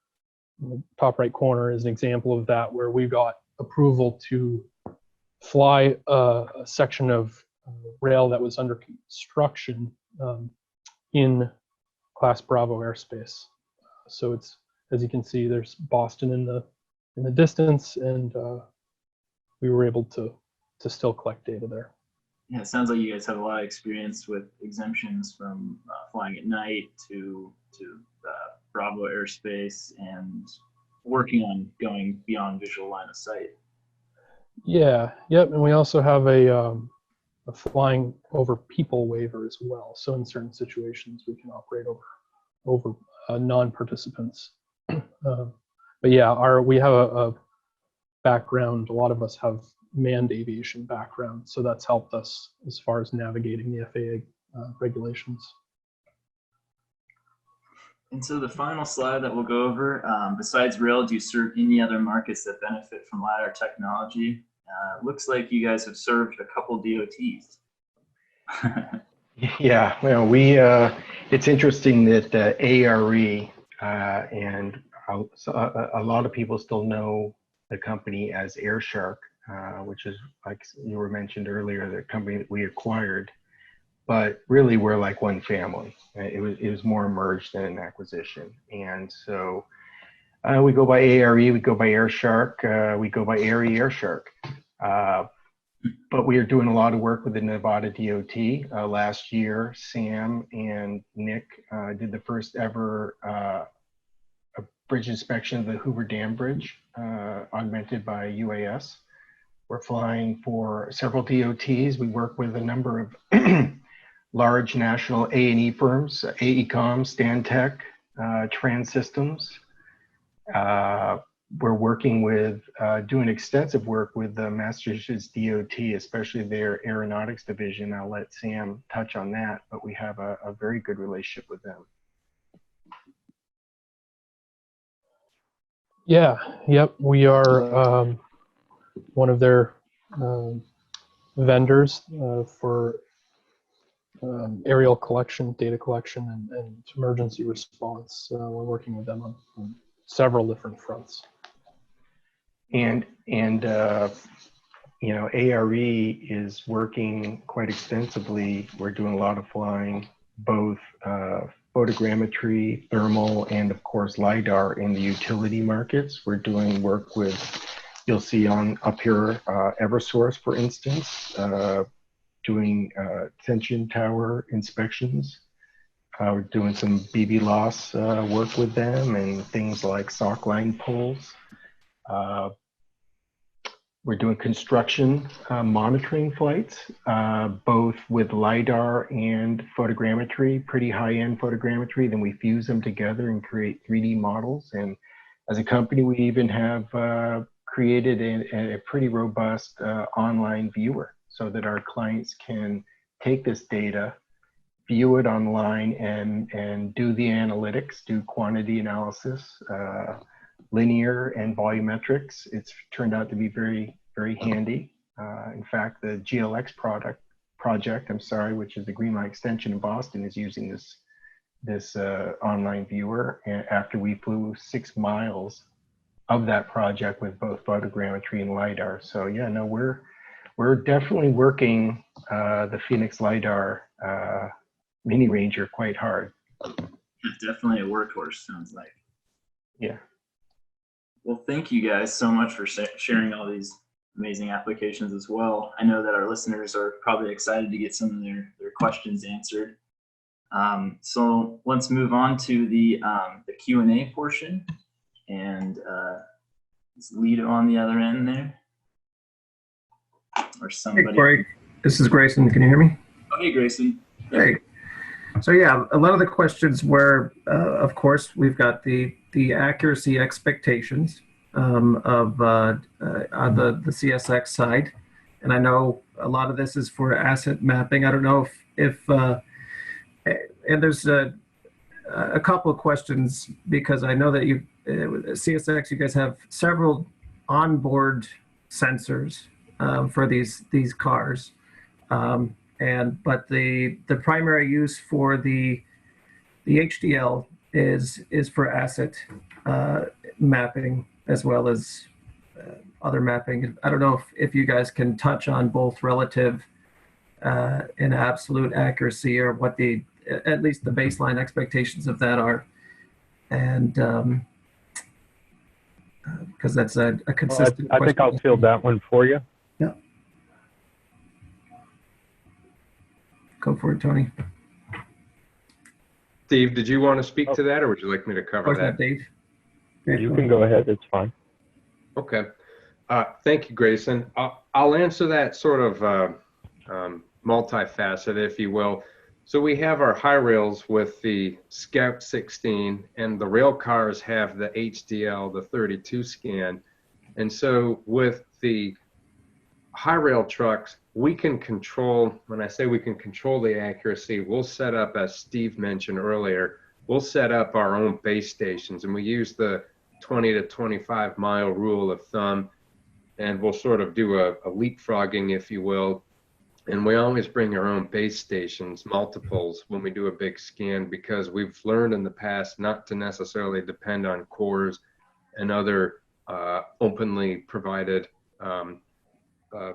in the top right corner, is an example of that, where we got approval to fly a section of rail that was under construction in Class Bravo airspace. So it's, as you can see, there's Boston in the distance, and we were able to still collect data there. Yeah, it sounds like you guys have a lot of experience with exemptions from flying at night to Bravo airspace and working on going beyond visual line of sight. Yeah, yep, and we also have a flying over people waiver as well. So in certain situations, we can operate over non-participants. But yeah, we have a background. A lot of us have manned aviation background, so that's helped us as far as navigating the FAA regulations. And so the final slide that we'll go over, besides rail, do you serve any other markets that benefit from LiDAR technology? Looks like you guys have served a couple DOTs. Yeah, well, it's interesting that ARE and a lot of people still know the company as AirShark, which is, like you were mentioned earlier, the company that we acquired. But really, we're like one family. It was more merged than an acquisition. And so we go by ARE, we go by AirShark, we go by AirShark. But we are doing a lot of work with the Nevada DOT. Last year, Sam and Nick did the first ever a bridge inspection of the Hoover Dam Bridge, augmented by UAS. We're flying for several DOTs. We work with a number of large national A&E firms, AECOM, Stantec, Trans Systems. We're working with, doing extensive work with the Massachusetts DOT, especially their aeronautics division. I'll let Sam touch on that, but we have a very good relationship with them. Yeah, yep, we are one of their vendors for aerial collection, data collection, and emergency response. We're working with them on several different fronts. And ARE is working quite extensively. We're doing a lot of flying, both photogrammetry, thermal, and of course LiDAR in the utility markets. We're doing work with, you'll see up here, Eversource, for instance, doing tension tower inspections. We're doing some BB loss work with them and things like sock line poles. We're doing construction monitoring flights, both with LiDAR and photogrammetry, pretty high-end photogrammetry. Then we fuse them together and create 3D models. And as a company, we even have created a pretty robust online viewer so that our clients can take this data, view it online, and do the analytics, do quantity analysis, linear and volumetrics. It's turned out to be very, very handy. In fact, the GLX project, which is the Green Line extension in Boston, is using this online viewer. And after we flew 6 miles of that project with both photogrammetry and LiDAR. So yeah, no, we're definitely working the Phoenix LiDAR Mini Ranger quite hard. Definitely a workhorse, sounds like. Yeah. Well, thank you guys so much for sharing all these amazing applications as well. I know that our listeners are probably excited to get some of their questions answered. So let's move on to the Q&A portion, and is Lito on the other end there? Or somebody? Hey, Corey. This is Grayson. Can you hear me? Oh, hey, Grayson. Hey. So yeah, a lot of the questions were, of course, we've got the accuracy expectations of on the CSX side, and I know a lot of this is for asset mapping. I don't know if and there's a couple of questions because I know that you CSX, you guys have several onboard sensors for these cars. But the primary use for the HDL is for asset mapping as well as other mapping. I don't know if you guys can touch on both relative and absolute accuracy, or what at least the baseline expectations of that are, and because that's a consistent I think I'll field that one for you. Yeah. Go for it, Tony. Steve, did you want to speak to that, or would you like me to cover that? Dave. You can go ahead. It's fine. Okay. Thank you, Grayson. I'll answer that sort of multifaceted, if you will. So we have our high rails with the Scout 16, and the rail cars have the HDL, the 32 scan. And so with the high rail trucks, we can control, when I say we can control the accuracy, we'll set up, as Steve mentioned earlier, we'll set up our own base stations, and we use the 20 to 25 mile rule of thumb, and we'll sort of do a leapfrogging, if you will. And we always bring our own base stations, multiples, when we do a big scan, because we've learned in the past not to necessarily depend on cores and other openly provided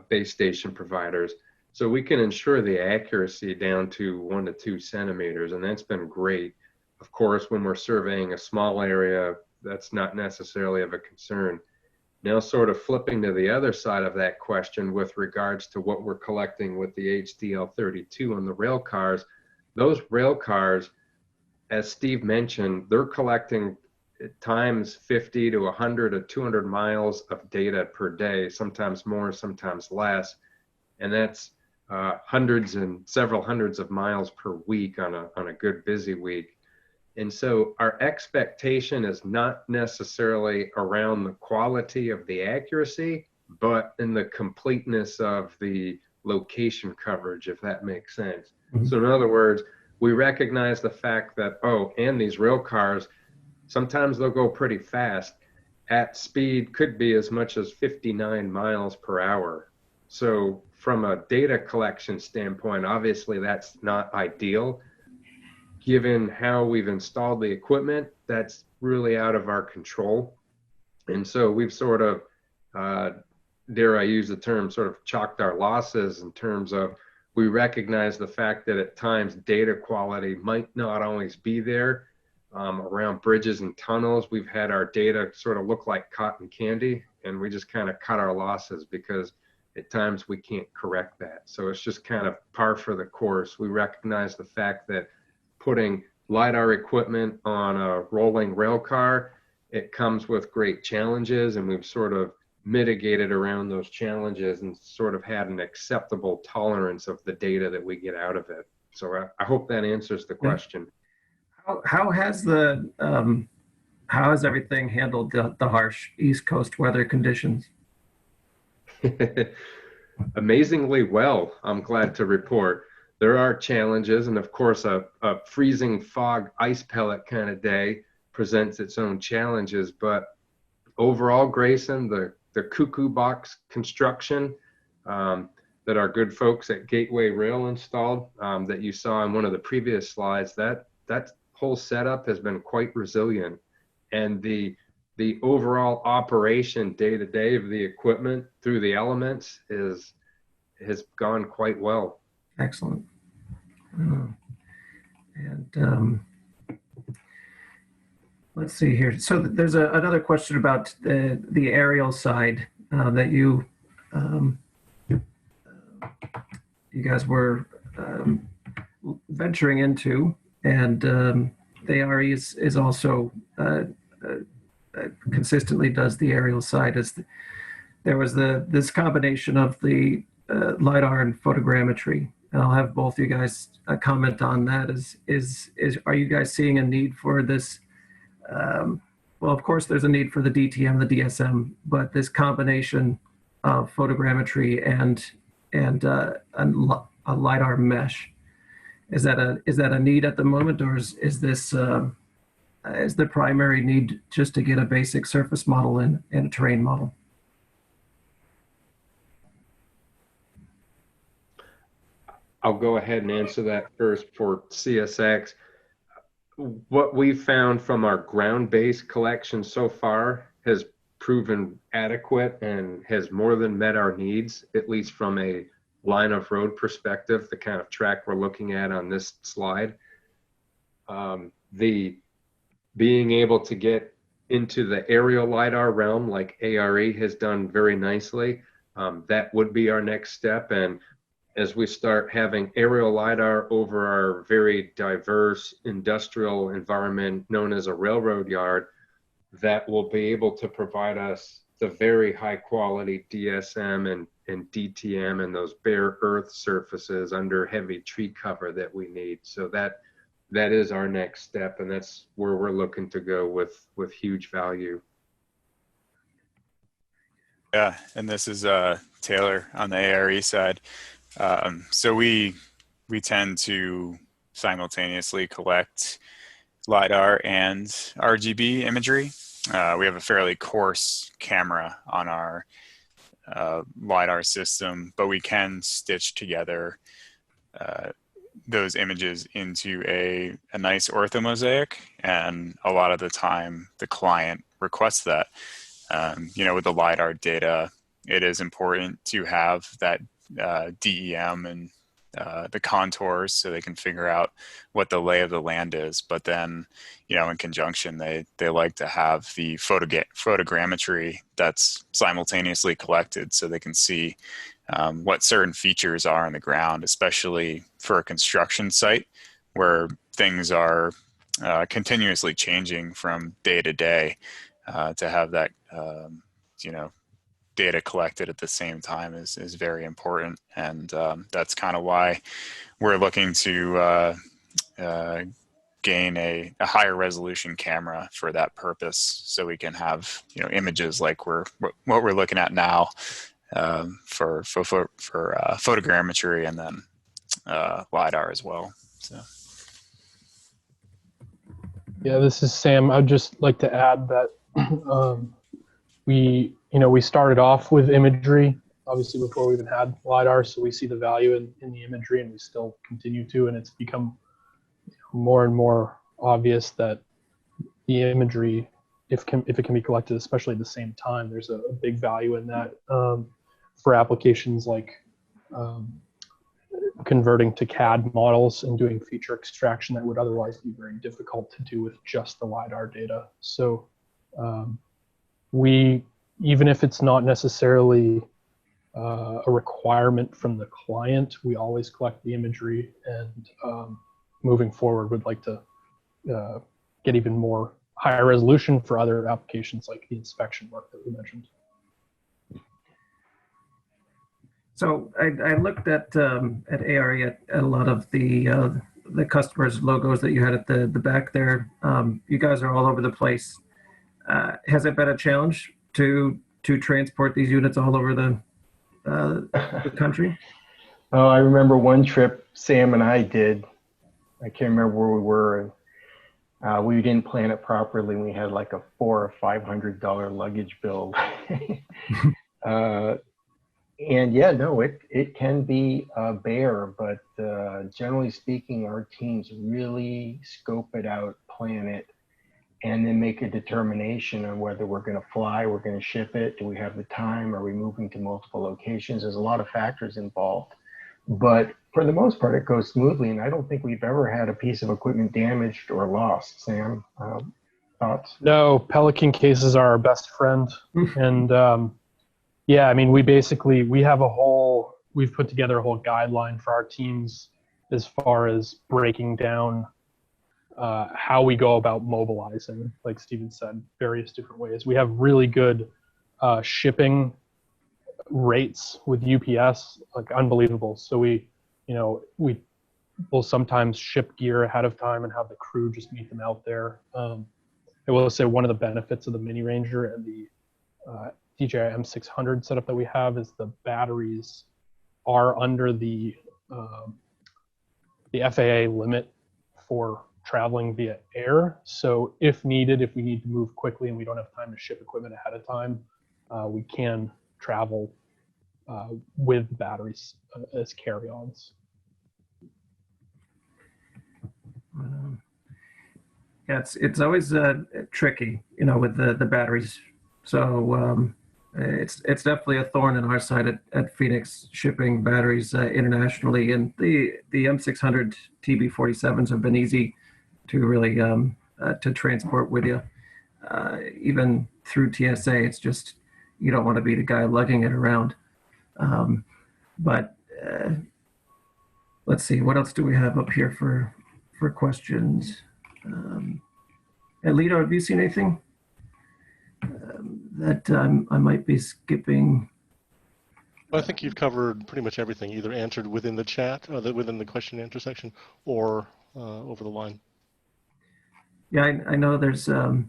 base station providers. So we can ensure the accuracy down to 1 to 2 centimeters, and that's been great. Of course, when we're surveying a small area, that's not necessarily of a concern. Now, sort of flipping to the other side of that question with regards to what we're collecting with the HDL32 on the rail cars, those rail cars, as Steve mentioned, they're collecting at times 50 to 100 to 200 miles of data per day, sometimes more, sometimes less. And that's hundreds and several hundreds of miles per week on a good busy week. And so our expectation is not necessarily around the quality of the accuracy, but in the completeness of the location coverage, if that makes sense. Mm-hmm. So in other words, we recognize the fact that, and these rail cars, sometimes they'll go pretty fast. At speed could be as much as 59 miles per hour. So from a data collection standpoint, obviously that's not ideal. Given how we've installed the equipment, that's really out of our control. And so we've sort of, dare I use the term, sort of chalked our losses in terms of we recognize the fact that at times data quality might not always be there. Around bridges and tunnels, we've had our data sort of look like cotton candy, and we just kind of cut our losses because at times we can't correct that. So it's just kind of par for the course. We recognize the fact that putting LiDAR equipment on a rolling rail car, it comes with great challenges, and we've sort of mitigated around those challenges and sort of had an acceptable tolerance of the data that we get out of it. So I hope that answers the question. How has everything handled the harsh East Coast weather conditions? Amazingly well, I'm glad to report. There are challenges, and of course a freezing fog ice pellet kind of day presents its own challenges, but overall, Grayson, the cuckoo box construction that our good folks at Gateway Rail installed, that you saw in one of the previous slides, that whole setup has been quite resilient, and the overall operation day to day of the equipment through the elements has gone quite well. Excellent. Let's see here. So there's another question about the aerial side that you guys were venturing into, and the ARE is also consistently does the aerial side. There was this combination of the LiDAR and photogrammetry. and I'll have both you guys comment on that. Are you guys seeing a need for this? Well, of course, there's a need for the DTM, the DSM, but this combination of photogrammetry and a LiDAR mesh, is that a need at the moment, or is this is the primary need just to get a basic surface model and a terrain model? I'll go ahead and answer that first for CSX. What we've found from our ground-based collection so far has proven adequate and has more than met our needs, at least from a line of road perspective, the kind of track we're looking at on this slide. The being able to get into the aerial LiDAR realm like ARE has done very nicely, that would be our next step. And as we start having aerial LiDAR over our very diverse industrial environment known as a railroad yard, that will be able to provide us the very high quality DSM and DTM and those bare earth surfaces under heavy tree cover that we need. So that is our next step, and that's where we're looking to go with huge value. Yeah, and this is Taylor on the ARE side. So we tend to simultaneously collect LiDAR and RGB imagery. We have a fairly coarse camera on our LiDAR system, but we can stitch together those images into a nice orthomosaic, and a lot of the time the client requests that. With the LiDAR data, it is important to have that DEM and the contours so they can figure out what the lay of the land is. But then, in conjunction, they like to have the photogrammetry that's simultaneously collected so they can see what certain features are on the ground, especially for a construction site where things are continuously changing from day to day. To have that, data collected at the same time is very important, and that's kind of why we're looking to gain a higher resolution camera for that purpose, so we can have images like what we're looking at now for photogrammetry, and then LiDAR as well. So. Yeah, this is Sam. I'd just like to add that we started off with imagery, obviously before we even had LiDAR, so we see the value in the imagery, and we still continue to, and it's become more and more obvious that the imagery, if it can be collected, especially at the same time, there's a big value in that for applications like converting to CAD models and doing feature extraction that would otherwise be very difficult to do with just the LiDAR data. So even if it's not necessarily a requirement from the client, we always collect the imagery, and moving forward would like to get even more higher resolution for other applications like the inspection work that we mentioned. So I looked at ARE at a lot of the customers' logos that you had at the back there. You guys are all over the place. Has it been a challenge to transport these units all over the country? Oh, I remember one trip Sam and I did. I can't remember where we were. We didn't plan it properly. We had like a $400 or $500 luggage bill. And yeah, no, it can be a bear, but generally speaking, our teams really scope it out, plan it, and then make a determination on whether we're going to fly, we're going to ship it, do we have the time, are we moving to multiple locations? There's a lot of factors involved, but for the most part, it goes smoothly, and I don't think we've ever had a piece of equipment damaged or lost. Sam, thoughts? No, Pelican cases are our best friend, and yeah, I mean, we've put together a whole guideline for our teams as far as breaking down how we go about mobilizing, like Steven said, various different ways. We have really good shipping rates with UPS, like unbelievable. So we we will sometimes ship gear ahead of time and have the crew just meet them out there. I will say one of the benefits of the Mini Ranger and the DJI M600 setup that we have is the batteries are under the FAA limit for traveling via air. So if needed, if we need to move quickly and we don't have time to ship equipment ahead of time, we can travel with batteries as carry-ons. Yeah, it's always tricky, with the batteries. So it's definitely a thorn in our side at Phoenix, shipping batteries internationally. And the M600 TB47s have been easy to really to transport with you. Even through TSA, it's just, you don't want to be the guy lugging it around. But let's see, what else do we have up here for questions? And LiDAR, have you seen anything that I might be skipping? Well, I think you've covered pretty much everything, either answered within the chat, or within the question and answer section, or over the line. Yeah, I know there's a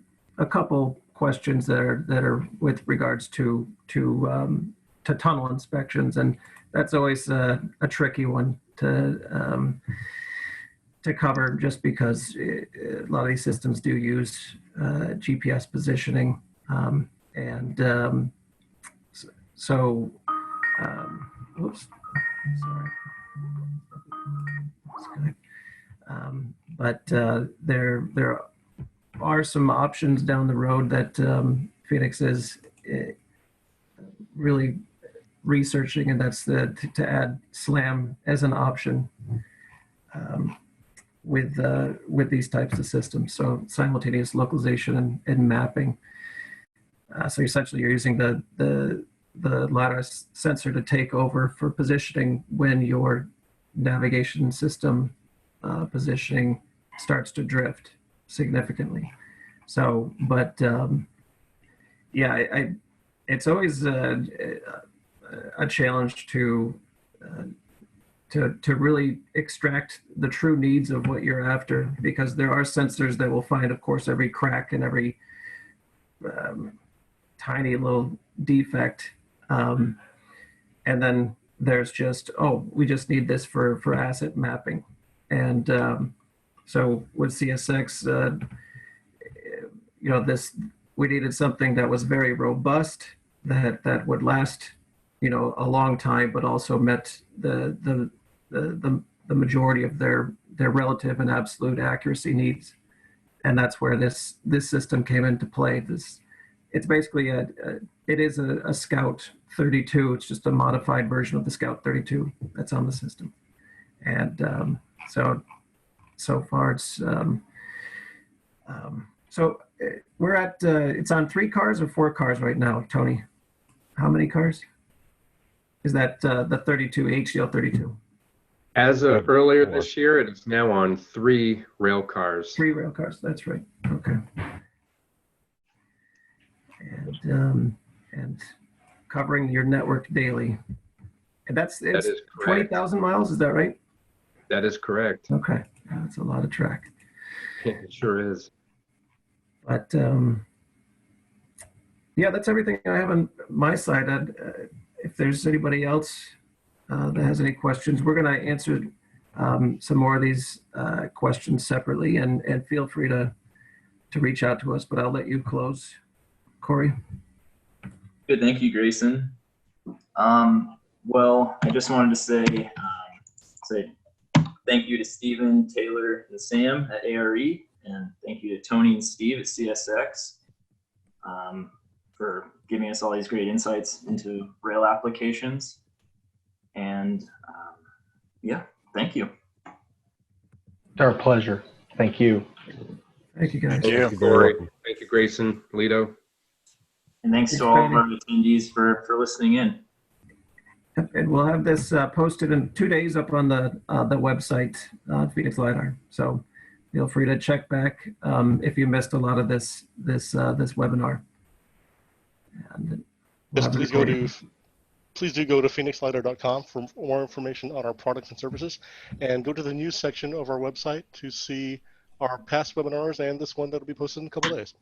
couple questions that are with regards to tunnel inspections, and that's always a tricky one to cover, just because a lot of these systems do use GPS positioning, and so oops, sorry. But there are some options down the road that Phoenix is really researching, and that's to add SLAM as an option with these types of systems. So simultaneous localization and mapping. So essentially, you're using the LiDAR sensor to take over for positioning when your navigation system positioning starts to drift significantly. So, but yeah, it's always a challenge to really extract the true needs of what you're after, because there are sensors that will find, of course, every crack and every tiny little defect, and then there's just, oh, we just need this for asset mapping. And so with CSX, we needed something that was very robust, that would last, a long time, but also met the majority of their relative and absolute accuracy needs. And that's where this system came into play. It's basically it is a Scout 32. It's just a modified version of the Scout 32 that's on the system. And so far it's so we're at it's on 3 cars or 4 cars right now, Tony. How many cars? Is that the 32 HDL 32? As of earlier this year, it is now on 3 rail cars. 3 rail cars. That's right. Okay. And covering your network daily. And that is 20,000 miles. Is that right? That is correct. Okay, that's a lot of track. It sure is. But yeah, that's everything I have on my side. If there's anybody else that has any questions, we're going to answer some more of these questions separately, and feel free to reach out to us. But I'll let you close, Corey. Good, thank you, Grayson. Well, I just wanted to say thank you to Stephen, Taylor, and Sam at ARE, and thank you to Tony and Steve at CSX for giving us all these great insights into rail applications. And yeah, thank you. It's our pleasure. Thank you. Thank you, guys. Thank you. Corey. Thank you, Grayson, Lido. And thanks to all of our attendees for listening in. And we'll have this posted in 2 days up on the website, Phoenix LiDAR. So feel free to check back if you missed a lot of this webinar. And Yes, please go to please do go to phoenixlidar.com for more information on our products and services, and go to the news section of our website to see our past webinars and this one that'll be posted in a couple days.